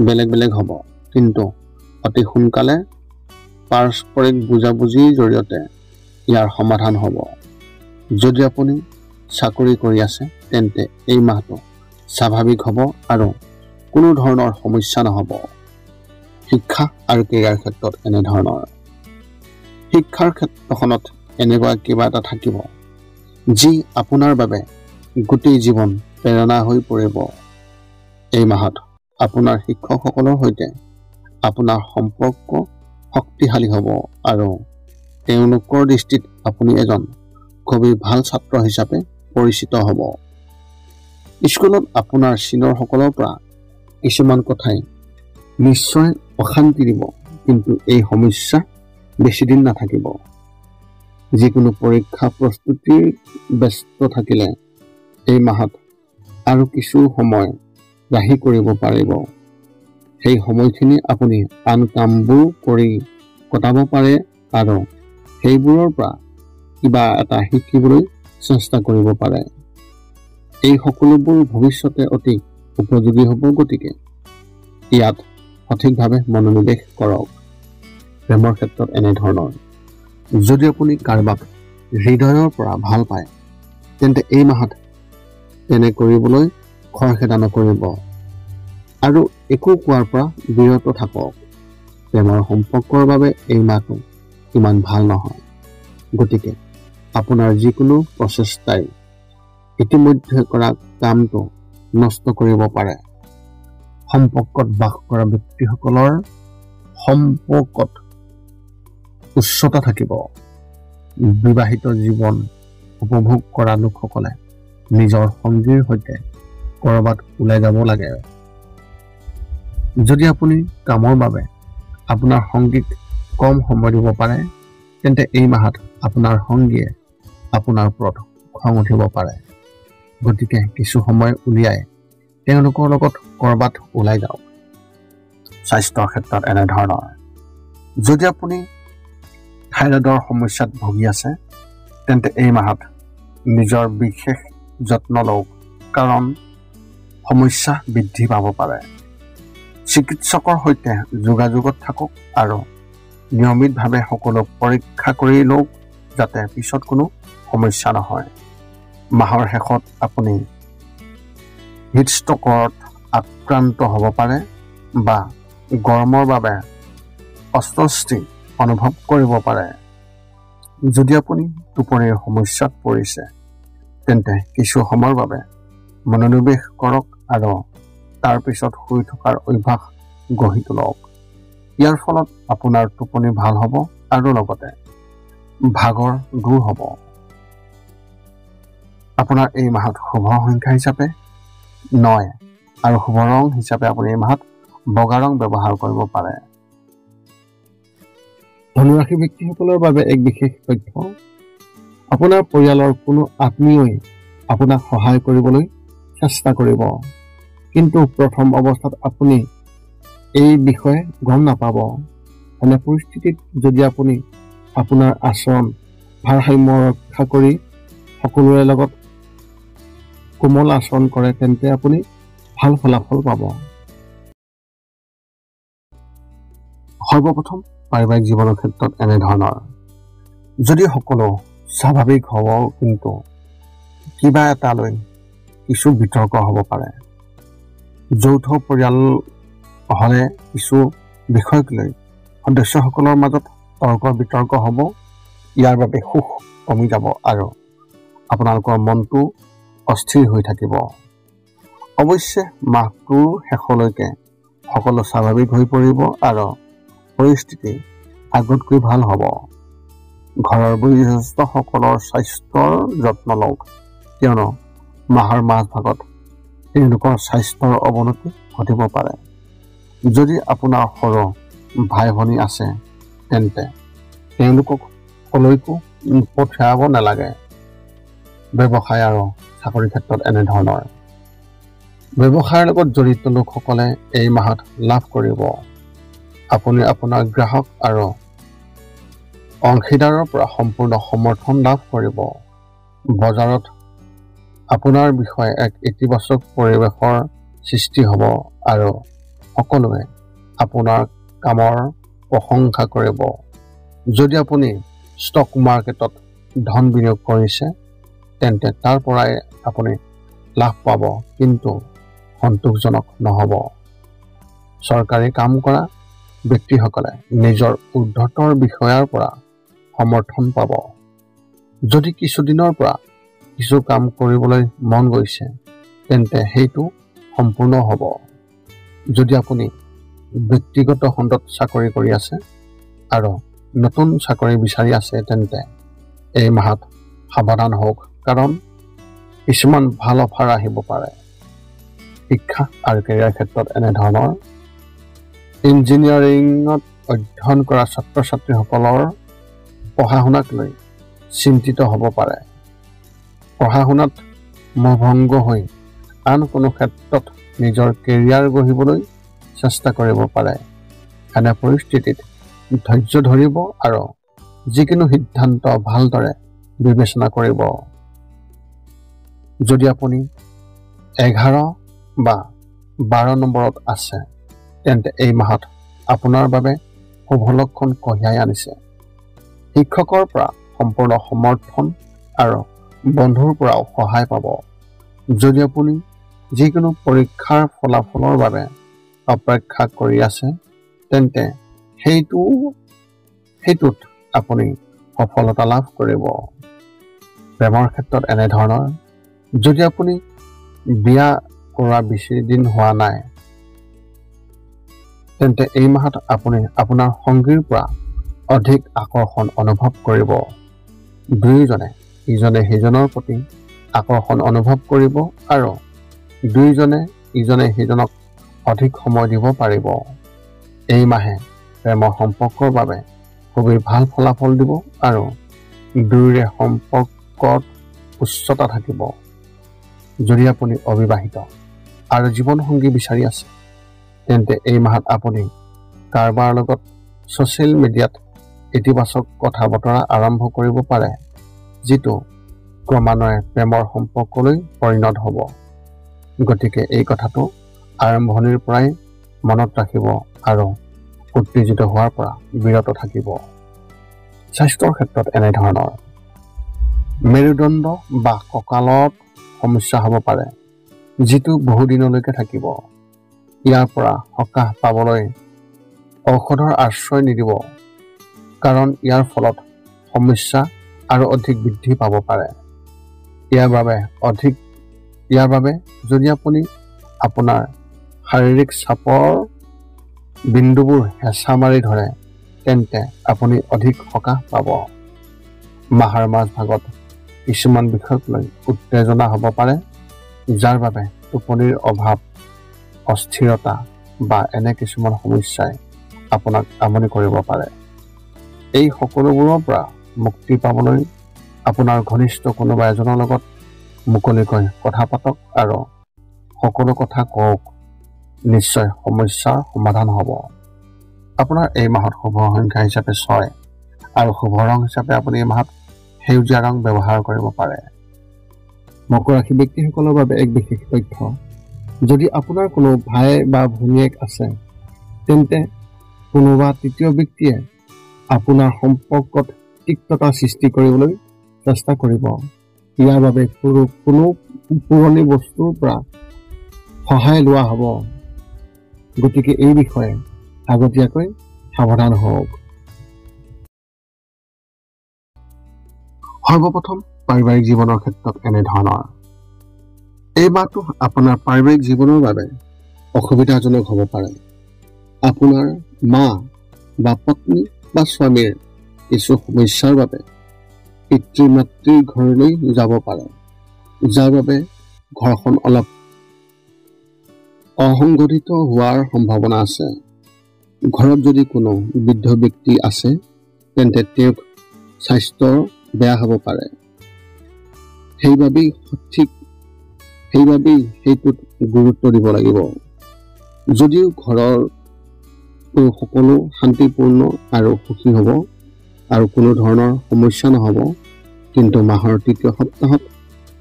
বেলেগ বেলেগ হ'ব, কিন্তু অতি সোনকালে পাৰস্পৰিক বুজাবুজিৰ জৰিয়তে ইয়াৰ সমাধান হ'ব। যদি আপুনি চাকৰি কৰি আছে তেন্তে এই মাহটো স্বাভাৱিক হ'ব আৰু কোনো ধৰণৰ সমস্যা নহ'ব। শিক্ষা আৰু কেৰিয়াৰ ক্ষেত্ৰত এনেধৰণৰ শিক্ষাৰ ক্ষেত্ৰখনত এনেকুৱা কিবা এটা থাকিব যি আপোনাৰ বাবে গোটেই জীৱন প্ৰেৰণা হৈ পৰিব। এই মাহত আপোনাৰ শিক্ষকসকলৰ সৈতে আপোনাৰ সম্পৰ্ক শক্তিশালী হ'ব আৰু তেওঁলোকৰ দৃষ্টিত আপুনি এজন খুবেই ভাল ছাত্ৰ হিচাপে পৰিচিত হ'ব। স্কুলত আপোনাৰ ছিনিয়ৰসকলৰ পৰা কিছুমান কথাই নিশ্চয় অশান্তি দিব, কিন্তু এই সমস্যা বেছিদিন নাথাকিব। যিকোনো পৰীক্ষা প্ৰস্তুতিৰ ব্যস্ত থাকিলে এই মাহত আৰু কিছু সময় ৰাহি কৰিব পাৰিব। সেই সময়খিনি আপুনি আন কামবোৰ কৰি কটাব পাৰে আৰু সেইবোৰৰ পৰা কিবা এটা শিকিবলৈ চেষ্টা কৰিব পাৰে। এই সকলোবোৰ ভৱিষ্যতে অতি উপযোগী হ'ব, গতিকে ইয়াত সঠিকভাৱে মনোনিৱেশ কৰক। প্ৰেমৰ ক্ষেত্ৰত এনেধৰণৰ যদি আপুনি কাৰোবাক হৃদয়ৰ পৰা ভাল পায় তেন্তে এই মাহত তেনে কৰিবলৈ খৰখেদা নকৰিব আৰু একো কোৱাৰ পৰা বিৰত থাকক। প্ৰেমৰ সম্পৰ্কৰ বাবে এই মাহটো ইমান ভাল নহয়, গতিকে আপোনাৰ যিকোনো প্ৰচেষ্টাই ইতিমধ্যে কৰা কামটো নষ্ট কৰিব পাৰে। সম্পৰ্কত বাস কৰা ব্যক্তিসকলৰ সম্পৰ্কত উচ্চতা থাকিব। বিবাহিত জীৱন উপভোগ কৰা লোকসকলে নিজৰ সংগীৰ সৈতে ক'ৰবাত ওলাই যাব লাগে। যদি আপুনি কামৰ বাবে আপোনাৰ সংগীক কম সময় দিব পাৰে, তেন্তে এই মাহত আপোনাৰ সংগীয়ে আপোনাৰ ওপৰত খং উঠিব পাৰে। গতিকে কিছু সময় উলিয়াই তেওঁলোকৰ লগত ক'ৰবাত ওলাই যাওক। স্বাস্থ্যৰ ক্ষেত্ৰত এনেধৰণৰ যদি আপুনি থাইৰয়ডৰ সমস্যাত ভুগি আছে তেন্তে এই মাহত নিজৰ বিশেষ যত্ন লওক, কাৰণ সমস্যা বৃদ্ধি পাব পাৰে। চিকিৎসকৰ সৈতে যোগাযোগত থাকক আৰু নিয়মিতভাৱে সকলো পৰীক্ষা কৰি লওক যাতে পিছত কোনো সমস্যা নহয়। মাহৰ শেষত আপুনি হিটষ্ট্ৰ'কত আক্ৰান্ত হ'ব পাৰে বা গৰমৰ বাবে অস্বস্তি অনুভৱ কৰিব পাৰে। যদি আপুনি টোপনিৰ সমস্যাত পৰিছে তেন্তে কিছু সময়ৰ বাবে মনোনিৱেশ কৰক আৰু তাৰ পিছত শুই থকাৰ অভ্যাস গঢ়ি তোলক। ইয়াৰ ফলত আপোনাৰ টোপনি ভাল হ'ব আৰু লগতে ভাগৰ দূৰ হ'ব। আপোনাৰ এই মাহত শুভ সংখ্যা হিচাপে 9 আৰু শুভ ৰং হিচাপে আপুনি এই মাহত বগা ৰং ব্যৱহাৰ কৰিব পাৰে। ধনুৰাশি ব্যক্তিসকলৰ বাবে এক বিশেষ তথ্য, আপোনাৰ পৰিয়ালৰ কোনো আত্মীয়ই আপোনাক সহায় কৰিবলৈ চেষ্টা কৰিব। কিন্তু প্ৰথম অৱস্থাত আপুনি এই বিষয়ে গম নাপাব। এনে পৰিস্থিতিত যদি আপুনি আপোনাৰ আচৰণ ভাৰসাম্য ৰক্ষা কৰি সকলোৰে লগত কোমল আচৰণ কৰে, তেন্তে আপুনি ভাল ফলাফল পাব। সৰ্বপ্ৰথম পাৰিবাৰিক জীৱনৰ ক্ষেত্ৰত এনেধৰণৰ, যদি সকলো স্বাভাৱিক হ'ব কিন্তু কিবা এটালৈ কিছু বিতৰ্ক হ'ব পাৰে। যৌথ পৰিয়াল হ'লে কিছু বিষয়ক লৈ সদস্যসকলৰ মাজত তৰ্ক বিতৰ্ক হ'ব। ইয়াৰ বাবে সুখ কমি যাব আৰু আপোনালোকৰ মনটো অস্থিৰ হৈ থাকিব। অৱশ্যে মাহটোৰ শেষলৈকে সকলো স্বাভাৱিক হৈ পৰিব আৰু পৰিস্থিতি আগতকৈ ভাল হ'ব। ঘৰৰ বয়োজ্যেষ্ঠসকলৰ স্বাস্থ্যৰ যত্ন লওক, কিয়নো মাহৰ মাজভাগত তেওঁলোকৰ স্বাস্থ্যৰ অৱনতি ঘটিব পাৰে। যদি আপোনাৰ সৰু ভাই ভনী আছে তেন্তে তেওঁলোকক কলৈকো পঠিয়াব নালাগে। ব্যৱসায় আৰু চাকৰিৰ ক্ষেত্ৰত এনেধৰণৰ, ব্যৱসায়ৰ লগত জড়িত লোকসকলে এই মাহত লাভ কৰিব। আপুনি আপোনাৰ গ্ৰাহক আৰু অংশীদাৰৰ পৰা সম্পূৰ্ণ সমৰ্থন লাভ কৰিব। বজাৰত আপোনাৰ বিষয়ে এক ইতিবাচক পৰিৱেশৰ সৃষ্টি হ'ব আৰু সকলোৱে আপোনাৰ কামৰ প্ৰশংসা কৰিব। যদি আপুনি ষ্টক মাৰ্কেটত ধন বিনিয়োগ কৰিছে তেন্তে তাৰ পৰাই আপুনি লাভ পাব, কিন্তু সন্তোষজনক নহ'ব। চৰকাৰী কাম কৰা ব্যক্তিসকলে নিজৰ ঊৰ্ধ্বতৰ বিষয়াৰ পৰা সমৰ্থন পাব। যদি কিছুদিনৰ পৰা কিছু কাম কৰিবলৈ মন গৈছে তেন্তে সেইটো সম্পূৰ্ণ হ'ব। যদি আপুনি ব্যক্তিগত খণ্ডত চাকৰি কৰি আছে আৰু নতুন চাকৰি বিচাৰি আছে তেন্তে এই মাহত সাৱধান হওক, কাৰণ কিছুমান ভাল অফাৰ আহিব পাৰে। শিক্ষা আৰু কেৰিয়াৰ ক্ষেত্ৰত এনেধৰণৰ, ইঞ্জিনিয়াৰিঙত অধ্যয়ন কৰা ছাত্ৰ ছাত্ৰীসকলৰ পঢ়া শুনাক লৈ চিন্তিত হ'ব পাৰে। পঢ়া শুনাত মোহভংগ হৈ আন কোনো ক্ষেত্ৰত নিজৰ কেৰিয়াৰ গঢ়িবলৈ চেষ্টা কৰিব পাৰে। এনে পৰিস্থিতিত ধৈৰ্য ধৰিব আৰু যিকোনো সিদ্ধান্ত ভালদৰে বিবেচনা কৰিব। যদি আপুনি 11 বা 12 নম্বৰত আছে তেন্তে এই মাহত আপোনাৰ বাবে শুভ লক্ষণ কঢ়িয়াই আনিছে। শিক্ষকৰ পৰা সম্পূৰ্ণ সমৰ্থন আৰু বন্ধুৰ পৰাও সহায় পাব। যদি আপুনি যিকোনো পৰীক্ষাৰ ফলাফলৰ বাবে অপেক্ষা কৰি আছে তেন্তে সেইটোত আপুনি সফলতা লাভ কৰিব। প্ৰেমৰ ক্ষেত্ৰত এনেধৰণৰ, যদি আপুনি বিয়া কৰা বেছি দিন হোৱা নাই তেন্তে এই মাহত আপুনি আপোনাৰ সংগীৰ পৰা অধিক আকৰ্ষণ অনুভৱ কৰিব। দুয়োজনে ইজনে সিজনৰ প্ৰতি আকৰ্ষণ অনুভৱ কৰিব আৰু দুয়োজনে ইজনে সিজনক অধিক সময় দিব পাৰিব। এই মাহে প্ৰেমৰ সম্পৰ্কৰ বাবে খুবেই ভাল ফলাফল দিব আৰু দুয়োৰে সম্পৰ্কত উচ্চতা থাকিব। যদি আপুনি অবিবাহিত আৰু জীৱনসংগী বিচাৰি আছে তেন্তে এই মাহত আপুনি কাৰোবাৰ লগত ছ'চিয়েল মিডিয়াত ইতিবাচক কথা বতৰা আৰম্ভ কৰিব পাৰে, যিটো ক্ৰমান্বয়ে প্ৰেমৰ সম্পৰ্কলৈ পৰিণত হ'ব। গতিকে এই কথাটো আৰম্ভণিৰ পৰাই মনত ৰাখিব আৰু উত্তেজিত হোৱাৰ পৰা বিৰত থাকিব। স্বাস্থ্যৰ ক্ষেত্ৰত এনেধৰণৰ, মেৰুদণ্ড বা কঁকালত সমস্যা হ'ব পাৰে, যিটো বহুদিনলৈকে থাকিব। ইয়াৰ পৰা সকাহ পাবলৈ ঔষধৰ আশ্ৰয় নিদিব, কাৰণ ইয়াৰ ফলত সমস্যা আৰু অধিক বৃদ্ধি পাব পাৰে। ইয়াৰ বাবে যদি আপুনি আপোনাৰ শাৰীৰিক চাপৰ বিন্দুবোৰ হেঁচা মাৰি ধৰে তেন্তে আপুনি অধিক সকাহ পাব। মাহৰ মাজভাগত কিছুমান বিষয়ক লৈ উত্তেজনা হ'ব পাৰে, যাৰ বাবে টোপনিৰ অভাৱ, অস্থিৰতা বা এনে কিছুমান সমস্যাই আপোনাক আমনি কৰিব পাৰে। এই সকলোবোৰৰ পৰা মুক্তি পাবলৈ আপোনাৰ ঘনিষ্ঠ কোনোবা এজনৰ লগত মুকলিকৈ কথা পাতক আৰু সকলো কথা কওক, নিশ্চয় সমস্যাৰ সমাধান হ'ব। আপোনাৰ এই মাহত শুভ সংখ্যা হিচাপে 6 আৰু শুভ ৰং হিচাপে আপুনি এই মাহত সেউজীয়া ৰং ব্যৱহাৰ কৰিব পাৰে। মকৰ ৰাশি ব্যক্তিসকলৰ বাবে এক বিশেষ তথ্য, যদি আপোনাৰ কোনো ভাই বা ভনীয়েক আছে তেন্তে কোনোবা তৃতীয় ব্যক্তিয়ে আপোনাৰ সম্পৰ্কত তিক্ততা সৃষ্টি কৰিবলৈ চেষ্টা কৰিব। ইয়াৰ বাবে কোনো পুৰণি বস্তুৰ পৰা সহায় লোৱা হ'ব। গতিকে এই বিষয়ে আগতীয়াকৈ সাৱধান হওক। সৰ্বপ্ৰথম পাৰিবাৰিক জীৱনৰ ক্ষেত্ৰত এনেধৰণৰ। এই মাহটো আপোনাৰ পাৰিবাৰিক জীৱনৰ বাবে অসুবিধাজনক হ'ব পাৰে। আপোনাৰ মা বা পত্নী বা স্বামীৰ কিছু সমস্যাৰ বাবে পিতৃ মাতৃৰ ঘৰলৈ যাব পাৰে, যাৰ বাবে ঘৰখন অলপ অসংগঠিত হোৱাৰ সম্ভাৱনা আছে। ঘৰত যদি কোনো বৃদ্ধ ব্যক্তি আছে তেন্তে তেওঁক স্বাস্থ্য বেয়া হ'ব পাৰে। সেইবাবেই সেইটোত গুৰুত্ব দিব লাগিব। যদিও ঘৰৰ সকলো শান্তিপূৰ্ণ আৰু সুখী হ'ব আৰু কোনো ধৰণৰ সমস্যা নহ'ব, কিন্তু মাহৰ তৃতীয় সপ্তাহত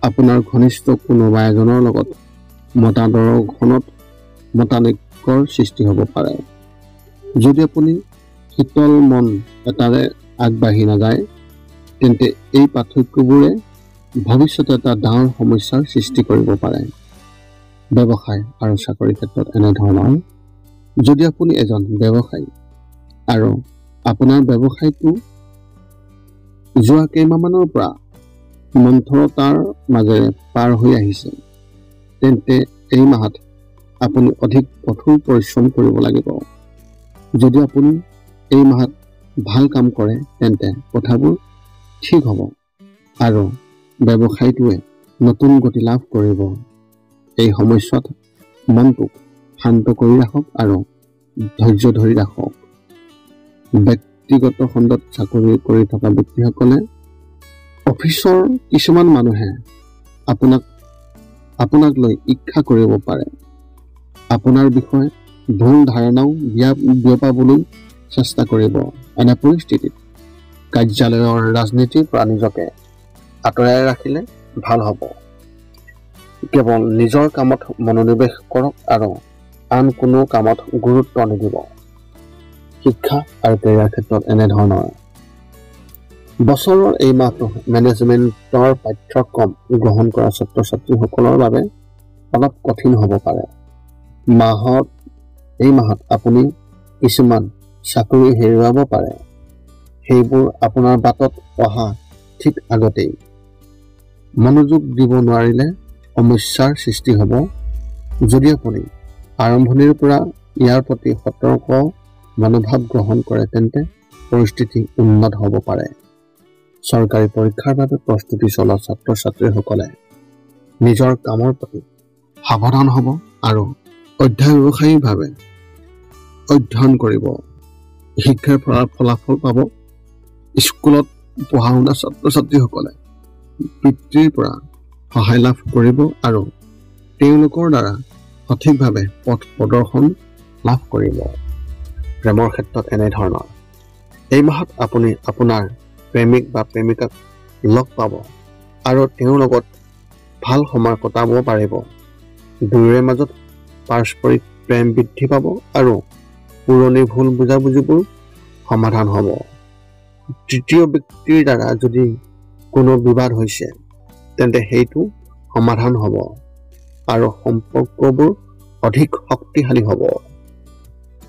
আপোনাৰ ঘনিষ্ঠ কোনোবা এজনৰ লগত মতানৈক্যৰ সৃষ্টি হ'ব পাৰে। যদি আপুনি শীতল মন এটাৰে আগবাঢ়ি নাযায় তেন্তে এই পাৰ্থক্যবোৰে ভৱিষ্যতে এটা ডাঙৰ সমস্যাৰ সৃষ্টি কৰিব পাৰে। ব্যৱসায় আৰু চাকৰিৰ ক্ষেত্ৰত এনেধৰণৰ। যদি আপুনি এজন ব্যৱসায়ী আৰু আপোনাৰ ব্যৱসায়টো যোৱা কেইমাহমানৰ পৰা মন্থৰতাৰ মাজেৰে পাৰ হৈ আহিছে, তেন্তে এই মাহত আপুনি অধিক কঠোৰ পৰিশ্ৰম কৰিব লাগিব। যদি আপুনি এই মাহত ভাল কাম কৰে তেন্তে কথাবোৰ ঠিক হ'ব আৰু ব্যৱসায়টোৱে নতুন গতি লাভ কৰিব। এই সময়ছোৱাত মনটোক শান্ত কৰি ৰাখক আৰু ধৈৰ্য ধৰি ৰাখক। ব্যক্তিগত খণ্ডত চাকৰি কৰি থকা ব্যক্তিসকলে অফিচৰ কিছুমান মানুহে আপোনাক লৈ ঈৰ্ষা কৰিব পাৰে। আপোনাৰ বিষয়ে ভুল ধাৰণাও বিয়পাবলৈ চেষ্টা কৰিব। এনে পৰিস্থিতিত কাৰ্যালয়ৰ ৰাজনীতিৰ পৰা নিজকে আঁতৰাই ৰাখিলে ভাল হ'ব। কেৱল নিজৰ কামত মনোনিৱেশ কৰক আৰু আন কোনো কামত গুৰুত্ব নিদিব। শিক্ষা আৰু কেৰিয়াৰ ক্ষেত্ৰত এনেধৰণৰ। বছৰৰ এই মাহটো মেনেজমেণ্টৰ পাঠ্যক্ৰম গ্ৰহণ কৰা ছাত্ৰ ছাত্ৰীসকলৰ বাবে অলপ কঠিন হ'ব পাৰে। এই মাহত আপুনি কিছুমান চাকৰি হেৰুৱাব পাৰে। সেইবোৰ আপোনাৰ বাটত অহা ঠিক আগতেই। মনোযোগ দিব নোৱাৰিলে সমস্যাৰ সৃষ্টি হ'ব। যদি আপুনি আৰম্ভণিৰ পৰা ইয়াৰ প্ৰতি সতৰ্ক মনোভাৱ গ্ৰহণ কৰে তেন্তে পৰিস্থিতি উন্নত হ'ব পাৰে। চৰকাৰী পৰীক্ষাৰ বাবে প্ৰস্তুতি চলোৱা ছাত্ৰ ছাত্ৰীসকলে নিজৰ কামৰ প্ৰতি সাৱধান হ'ব আৰু অধ্যাৱসায়ীভাৱে অধ্যয়ন কৰিব। শিক্ষাৰ ফলাফল পাব। স্কুলত পঢ়া শুনা ছাত্ৰ ছাত্ৰীসকলে পিতৃৰ পৰা সহায় লাভ কৰিব আৰু তেওঁলোকৰ দ্বাৰা সঠিকভাৱে পথ প্ৰদৰ্শন লাভ কৰিব। প্ৰেমৰ ক্ষেত্ৰত এনেধৰণৰ। এই মাহত আপুনি আপোনাৰ প্ৰেমিক বা প্ৰেমিকাক লগ পাব আৰু তেওঁৰ লগত ভাল সময় কটাব পাৰিব। দুয়োৰে মাজত পাৰস্পৰিক প্ৰেম বৃদ্ধি পাব আৰু পুৰণি ভুল বুজাবুজিবোৰ সমাধান হ'ব। তৃতীয় ব্যক্তিৰ দ্বাৰা যদি কোনো বিবাদ হৈছে তেন্তে সেইটো সমাধান হ'ব আৰু সম্পৰ্কবোৰ অধিক শক্তিশালী হ'ব।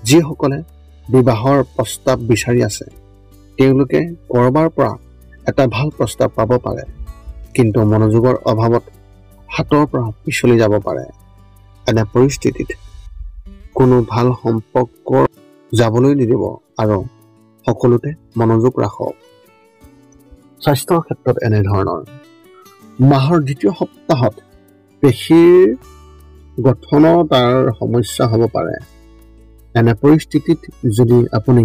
যিসকলে বিবাহৰ প্ৰস্তাৱ বিচাৰি আছে তেওঁলোকে ক'ৰবাৰ পৰা এটা ভাল প্ৰস্তাৱ পাব পাৰে, কিন্তু মনোযোগৰ অভাৱত হাতৰ পৰা পিছলি যাব পাৰে। এনে পৰিস্থিতিত কোনো ভাল সম্পৰ্ক যাবলৈ নিদিব আৰু সকলোতে মনোযোগ ৰাখক। স্বাস্থ্যৰ ক্ষেত্ৰত এনেধৰণৰ। মাহৰ দ্বিতীয় সপ্তাহত পেশীৰ গঠনতাৰ সমস্যা হ'ব পাৰে। এনে পৰিস্থিতিত যদি আপুনি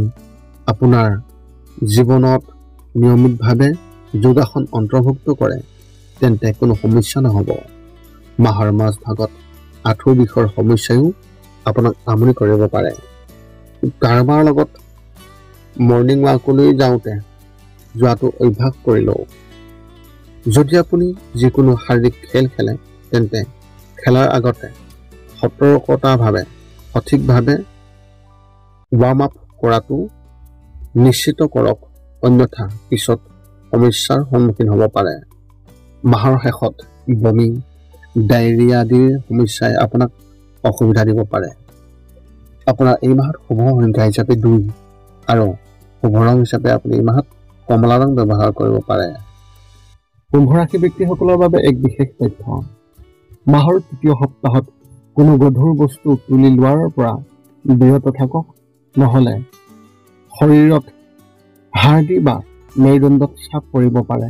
আপোনাৰ জীৱনত নিয়মিতভাৱে যোগাসন অন্তৰ্ভুক্ত কৰে তেন্তে কোনো সমস্যা নহ'ব। মাহৰ মাজভাগত আঁঠুৰ বিষৰ সমস্যায়ো আপোনাক আমনি কৰিব পাৰে। কাৰোবাৰ লগত মৰ্ণিং ৱাকলৈ যাওঁতে যোৱাটো অভ্যাস কৰি লওক। যদি আপুনি যিকোনো শাৰীৰিক খেল খেলে তেন্তে খেলাৰ আগতে সতৰ্কতাভাৱে সঠিকভাৱে ৱাৰ্ম আপ কৰাটো নিশ্চিত কৰক, অন্যথা পিছত সমস্যাৰ সন্মুখীন হ'ব পাৰে। মাহৰ শেষত বমি, ডায়েৰিয়া আদিৰ সমস্যাই আপোনাক অসুবিধা দিব পাৰে। আপোনাৰ এই মাহত শুভ সংখ্যা হিচাপে 2 আৰু শুভ ৰং হিচাপে আপুনি এই মাহত কমলা ৰং ব্যৱহাৰ কৰিব পাৰে। কুম্ভ ৰাশি ব্যক্তিসকলৰ বাবে এক বিশেষ তথ্য। মাহৰ তৃতীয় সপ্তাহত কোনো গধুৰ বস্তু তুলি লোৱাৰ পৰা বিৰত থাকক, নহ'লে শৰীৰত হাৰ্ডি বা মেৰুদণ্ডত চাপ পৰিব পাৰে।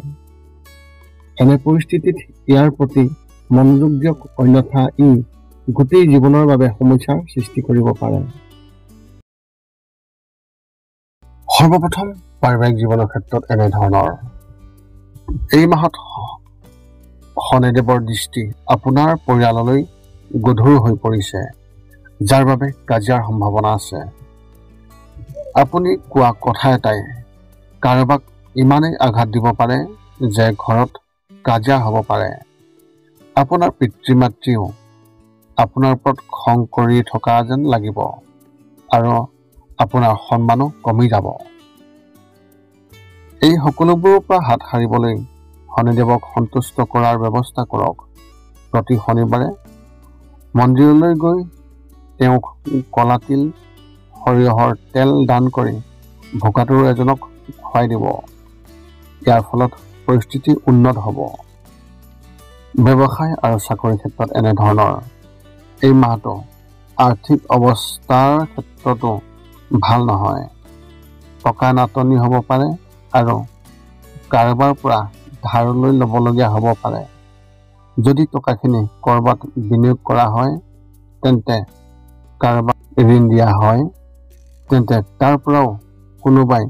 এনে পৰিস্থিতিত ইয়াৰ প্ৰতি মনোযোগ দিয়ক, অন্যথা ই গোটেই জীৱনৰ বাবে সমস্যাৰ সৃষ্টি কৰিব পাৰে। সৰ্বপ্ৰথম পাৰিবাৰিক জীৱনৰ ক্ষেত্ৰত এনেধৰণৰ। এই মাহত শনিদেৱৰ দৃষ্টি আপোনাৰ পৰিয়াললৈ গধুৰ হৈ পৰিছে, যাৰ বাবে কাজিয়াৰ সম্ভাৱনা আছে। আপুনি কোৱা কথা এটাই কাৰোবাক ইমানেই আঘাত দিব পাৰে যে ঘৰত কাজিয়া হ'ব পাৰে। আপোনাৰ পিতৃ মাতৃও আপোনাৰ ওপৰত খং কৰি থকা যেন লাগিব আৰু আপোনাৰ সন্মানো কমি যাব। এই সকলোবোৰৰ পৰা হাত সাৰিবলৈ শনিদেৱক সন্তুষ্ট কৰাৰ ব্যৱস্থা কৰক। প্ৰতি শনিবাৰে মন্দিৰলৈ গৈ তেওঁক কলা তিল, সৰিয়হৰ তেল দান কৰি ভোকাতুৰ এজনক খুৱাই দিব। ইয়াৰ ফলত পৰিস্থিতি উন্নত হ'ব। ব্যৱসায় আৰু চাকৰিৰ ক্ষেত্ৰত এনেধৰণৰ। এই মাহটো আৰ্থিক অৱস্থাৰ ক্ষেত্ৰতো ভাল নহয়। টকা নাটনি হ'ব পাৰে আৰু কাৰোবাৰ পৰা ধাৰলৈ ল'বলগীয়া হ'ব পাৰে। যদি টকাখিনি ক'ৰবাত বিনিয়োগ কৰা হয় তেন্তে কাৰোবাক ঋণ দিয়া হয় তেন্তে তাৰ পৰাও কোনোবাই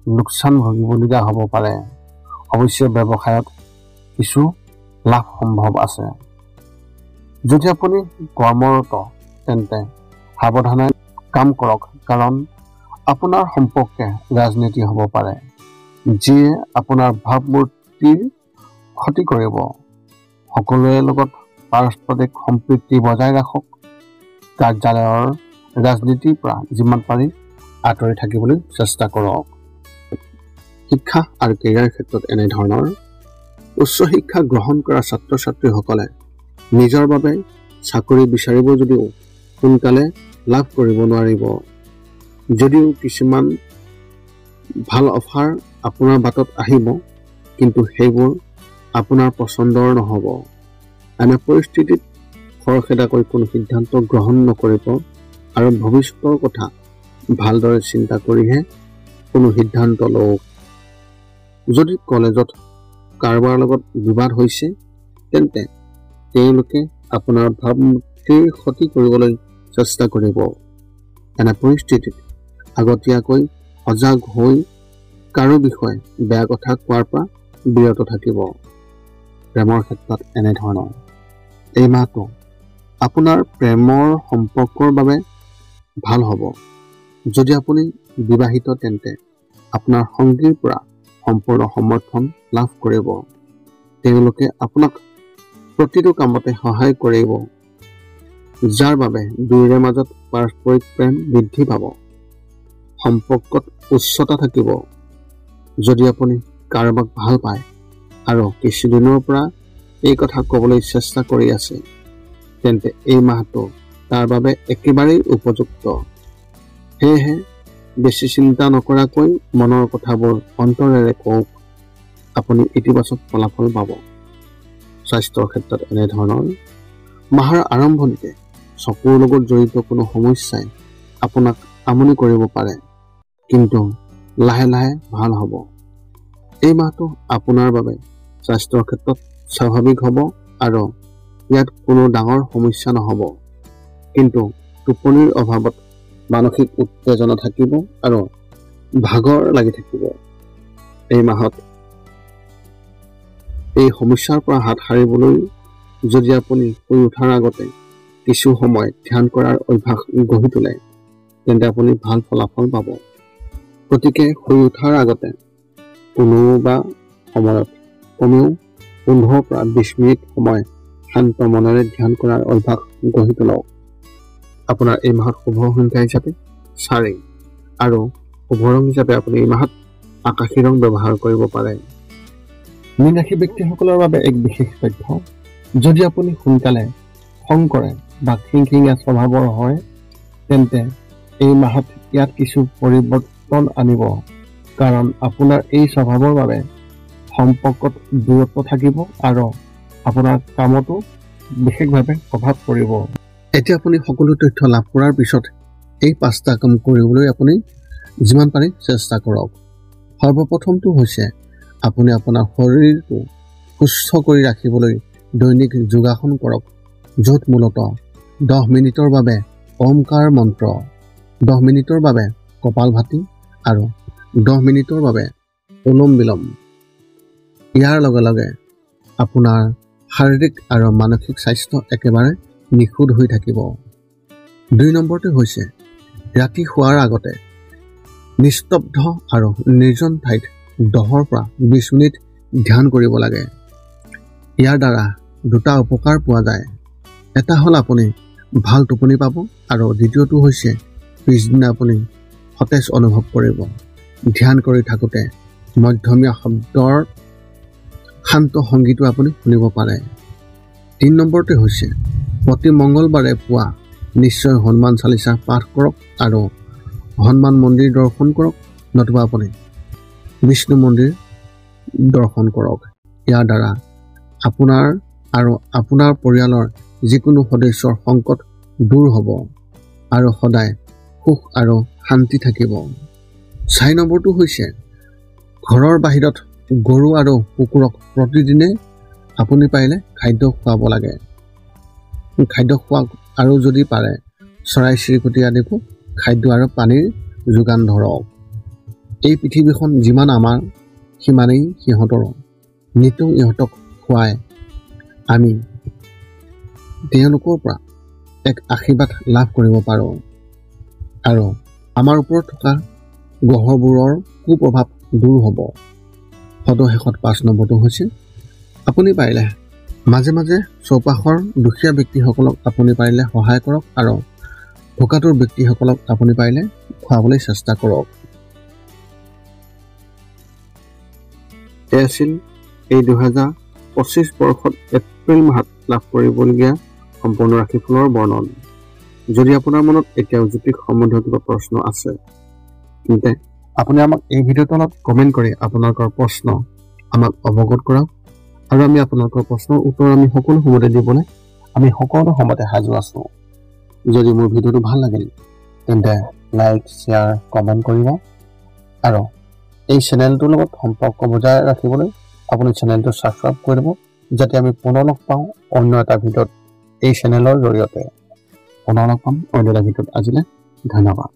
লোকচান ভুগিবলগীয়া হ'ব পাৰে। অৱশ্যে ব্যৱসায়ত কিছু লাভ সম্ভৱ আছে। যদি আপুনি কৰ্মৰত তেন্তে সাৱধানে কাম কৰক, কাৰণ আপোনাৰ সম্পৰ্কে ৰাজনীতি হ'ব পাৰে, যিয়ে আপোনাৰ ভাৱমূৰ্তিৰ ক্ষতি কৰিব। সকলোৰে লগত পাৰস্পৰিক সম্প্ৰীতি বজাই ৰাখক। কাৰ্যালয়ৰ ৰাজনীতিৰ পৰা যিমান পাৰি আঁতৰি থাকিবলৈ চেষ্টা কৰক। শিক্ষা আৰু কেৰিয়াৰ ক্ষেত্ৰত এনেধৰণৰ। উচ্চ শিক্ষা গ্ৰহণ কৰা ছাত্ৰ ছাত্ৰীসকলে নিজৰ বাবে চাকৰি বিচাৰিব যদিও সোনকালে লাভ কৰিব নোৱাৰিব। যদিও কিছুমান ভাল অফাৰ আপোনাৰ বাটত আহিব, কিন্তু সেইবোৰ আপোনাৰ পচন্দৰ নহ'ব। এনে পৰিস্থিতিত খৰখেদাকৈ কোনো সিদ্ধান্ত গ্ৰহণ নকৰিব আৰু ভৱিষ্যতৰ কথা ভালদৰে চিন্তা কৰিহে কোনো সিদ্ধান্ত লওক। যদি কলেজত কাৰোবাৰ লগত বিবাদ হৈছে তেন্তে তেওঁলোকে আপোনাৰ ভাৱমূৰ্তিৰ ক্ষতি কৰিবলৈ চেষ্টা কৰিব। এনে পৰিস্থিতিত আগতীয়াকৈ সজাগ হৈ কাৰো বিষয়ে বেয়া কথা কোৱাৰ পৰা বিৰত থাকিব। প্ৰেমৰ ক্ষেত্ৰত এনেধৰণৰ। এই মাহটো আপোনাৰ প্ৰেমৰ সম্পৰ্কৰ বাবে ভাল হ'ব। যদি আপুনি বিবাহিত তেন্তে আপোনাৰ সংগীৰ পৰা সম্পূৰ্ণ সমৰ্থন লাভ কৰিব। তেওঁলোকে আপোনাক প্ৰতিটো কামতে সহায় কৰিব, যাৰ বাবে দুয়োৰে মাজত পাৰস্পৰিক প্ৰেম বৃদ্ধি পাব। সম্পৰ্কত উচ্চতা থাকিব। যদি আপুনি কাৰোবাক ভাল পায় আৰু কিছুদিনৰ পৰা এই কথা ক'বলৈ চেষ্টা কৰি আছে তেন্তে এই মাহটো তাৰ বাবে একেবাৰেই উপযুক্ত। সেয়েহে বেছি চিন্তা নকৰাকৈ মনৰ কথাবোৰ অন্তৰেৰে কওক। আপুনি ইতিবাচক ফলাফল পাব। স্বাস্থ্যৰ ক্ষেত্ৰত এনেধৰণৰ। মাহৰ আৰম্ভণিতে চকুৰ লগত জড়িত কোনো সমস্যাই আপোনাক আমনি কৰিব পাৰে, কিন্তু লাহে লাহে ভাল হ'ব। এই মাহটো আপোনাৰ বাবে স্বাস্থ্যৰ ক্ষেত্ৰত স্বাভাৱিক হ'ব আৰু ইয়াত কোনো ডাঙৰ সমস্যা নহ'ব, কিন্তু টোপনিৰ অভাৱত মানসিক উত্তেজনা থাকিব আৰু ভাগৰ লাগি থাকিব। এই মাহত এই সমস্যাৰ পৰা হাত সাৰিবলৈ যদি আপুনি শুই উঠাৰ আগতে কিছু সময় ধ্যান কৰাৰ অভ্যাস গঢ়ি তোলে তেন্তে আপুনি ভাল ফলাফল পাব। গতিকে শুই উঠাৰ আগতে কোনো বা সময়ত কমেও 15 পৰা 20 মিনিট সময় শান্ত মনেৰে ধ্যান কৰাৰ অভ্যাস গঢ়ি তোলক। আপোনাৰ এই মাহত শুভ সংখ্যা হিচাপে 4 আৰু শুভ ৰং হিচাপে আপুনি এই মাহত আকাশী ৰং ব্যৱহাৰ কৰিব পাৰে। মীন ৰাশি ব্যক্তিসকলৰ বাবে এক বিশেষ তথ্য, যদি আপুনি সোনকালে খং কৰে বা খিংখিঙীয়া স্বভাৱৰ হয় তেন্তে এই মাহত ইয়াত কিছু পৰিৱৰ্তন আনিব, কাৰণ আপোনাৰ এই স্বভাৱৰ বাবে সম্পৰ্কত দূৰত্ব থাকিব আৰু আপোনাৰ কামতো বিশেষভাৱে প্ৰভাৱ পৰিব। এতিয়া আপুনি সকলো তথ্য লাভ কৰাৰ পিছত এই 5টা কাম কৰিবলৈ আপুনি যিমান পাৰি চেষ্টা কৰক। সৰ্বপ্ৰথমটো হৈছে আপুনি আপোনাৰ শৰীৰটো সুস্থ কৰি ৰাখিবলৈ দৈনিক যোগাসন কৰক, য'ত মূলতঃ 10 মিনিটৰ বাবে ওমকাৰ মন্ত্ৰ, 10 মিনিটৰ বাবে কপালভাতি আৰু 10 মিনিটৰ বাবে অনুলোম বিলোম। ইয়াৰ লগে লগে আপোনাৰ শাৰীৰিক আৰু মানসিক স্বাস্থ্য একেবাৰে নিখুঁত হৈ থাকিব। 2 নম্বৰটো হৈছে ৰাতি শোৱাৰ আগতে নিস্তব্ধ আৰু নিৰ্জন ঠাইত 10 পৰা 20 মিনিট ধ্যান কৰিব লাগে। ইয়াৰ দ্বাৰা 2টা উপকাৰ পোৱা যায়। এটা হ'ল আপুনি ভাল টোপনি পাব আৰু দ্বিতীয়টো হৈছে পিছদিনা আপুনি সতেজ অনুভৱ কৰিব। ধ্যান কৰি থাকোঁতে মধ্যমীয়া শব্দৰ শান্ত সংগীতো আপুনি শুনিব পাৰে। 3 নম্বৰটো হৈছে প্ৰতি মংগলবাৰে পুৱা নিশ্চয় হনুমান চালিচা পাঠ কৰক আৰু হনুমান মন্দিৰ দৰ্শন কৰক, নতুবা আপুনি বিষ্ণু মন্দিৰ দৰ্শন কৰক। ইয়াৰ দ্বাৰা আপোনাৰ আৰু আপোনাৰ পৰিয়ালৰ যিকোনো সদস্যৰ সংকট দূৰ হ'ব আৰু সদায় সুখ আৰু শান্তি থাকিব। 4 নম্বৰটো হৈছে ঘৰৰ বাহিৰত গৰু আৰু কুকুৰক প্ৰতিদিনে আপুনি পাৰিলে খাদ্য খুৱাব লাগে। খাদ্য খোৱাক আৰু যদি পাৰে চৰাই চিৰিকটি আদিকো খাদ্য আৰু পানীৰ যোগান ধৰক। এই পৃথিৱীখন যিমান আমাৰ সিমানেই সিহঁতৰো। নিতৌ ইহঁতক খুৱাই আমি তেওঁলোকৰ পৰা এক আশীৰ্বাদ লাভ কৰিব পাৰোঁ আৰু আমাৰ ওপৰত থকা গ্ৰহবোৰৰ কুপ্ৰভাৱ দূৰ হ'ব। সদশেষত 5 নম্বৰটো হৈছে আপুনি পাৰিলে মাজে মাজে চৌপাশৰ দুখীয়া ব্যক্তিসকলক আপুনি পাৰিলে সহায় কৰক আৰু ভোকাতুৰ ব্যক্তিসকলক আপুনি পাৰিলে খুৱাবলৈ চেষ্টা কৰক। এই আছিল এই 2025 বৰ্ষত এপ্ৰিল মাহত লাভ কৰিবলগীয়া সম্পূৰ্ণ ৰাশিফলৰ বৰ্ণন। যদি আপোনাৰ মনত এতিয়াও জ্যোতিষ সম্বন্ধীয় কিবা প্ৰশ্ন আছে তেন্তে আপুনি আমাক এই ভিডিঅ'ৰ তলত কমেণ্ট কৰি আপোনালোকৰ প্ৰশ্ন আমাক অৱগত কৰাওক আৰু আমি আপোনালোকৰ প্ৰশ্নৰ উত্তৰ আমি সকলো সময়তে দিবলৈ আমি সকলো সময়তে সাজু আছোঁ। যদি মোৰ ভিডিঅ'টো ভাল লাগিল তেন্তে লাইক, শ্বেয়াৰ, কমেণ্ট কৰিব আৰু এই চেনেলটোৰ লগত সম্পৰ্ক বজাই ৰাখিবলৈ আপুনি চেনেলটো ছাবস্ক্ৰাইব কৰি দিব, যাতে আমি পুনৰ লগ পাওঁ অন্য এটা ভিডিঅ'ত এই চেনেলৰ জৰিয়তে। পুনৰ লগ পাম অন্য এটা ভিডিঅ'ত। আজিলৈ ধন্যবাদ।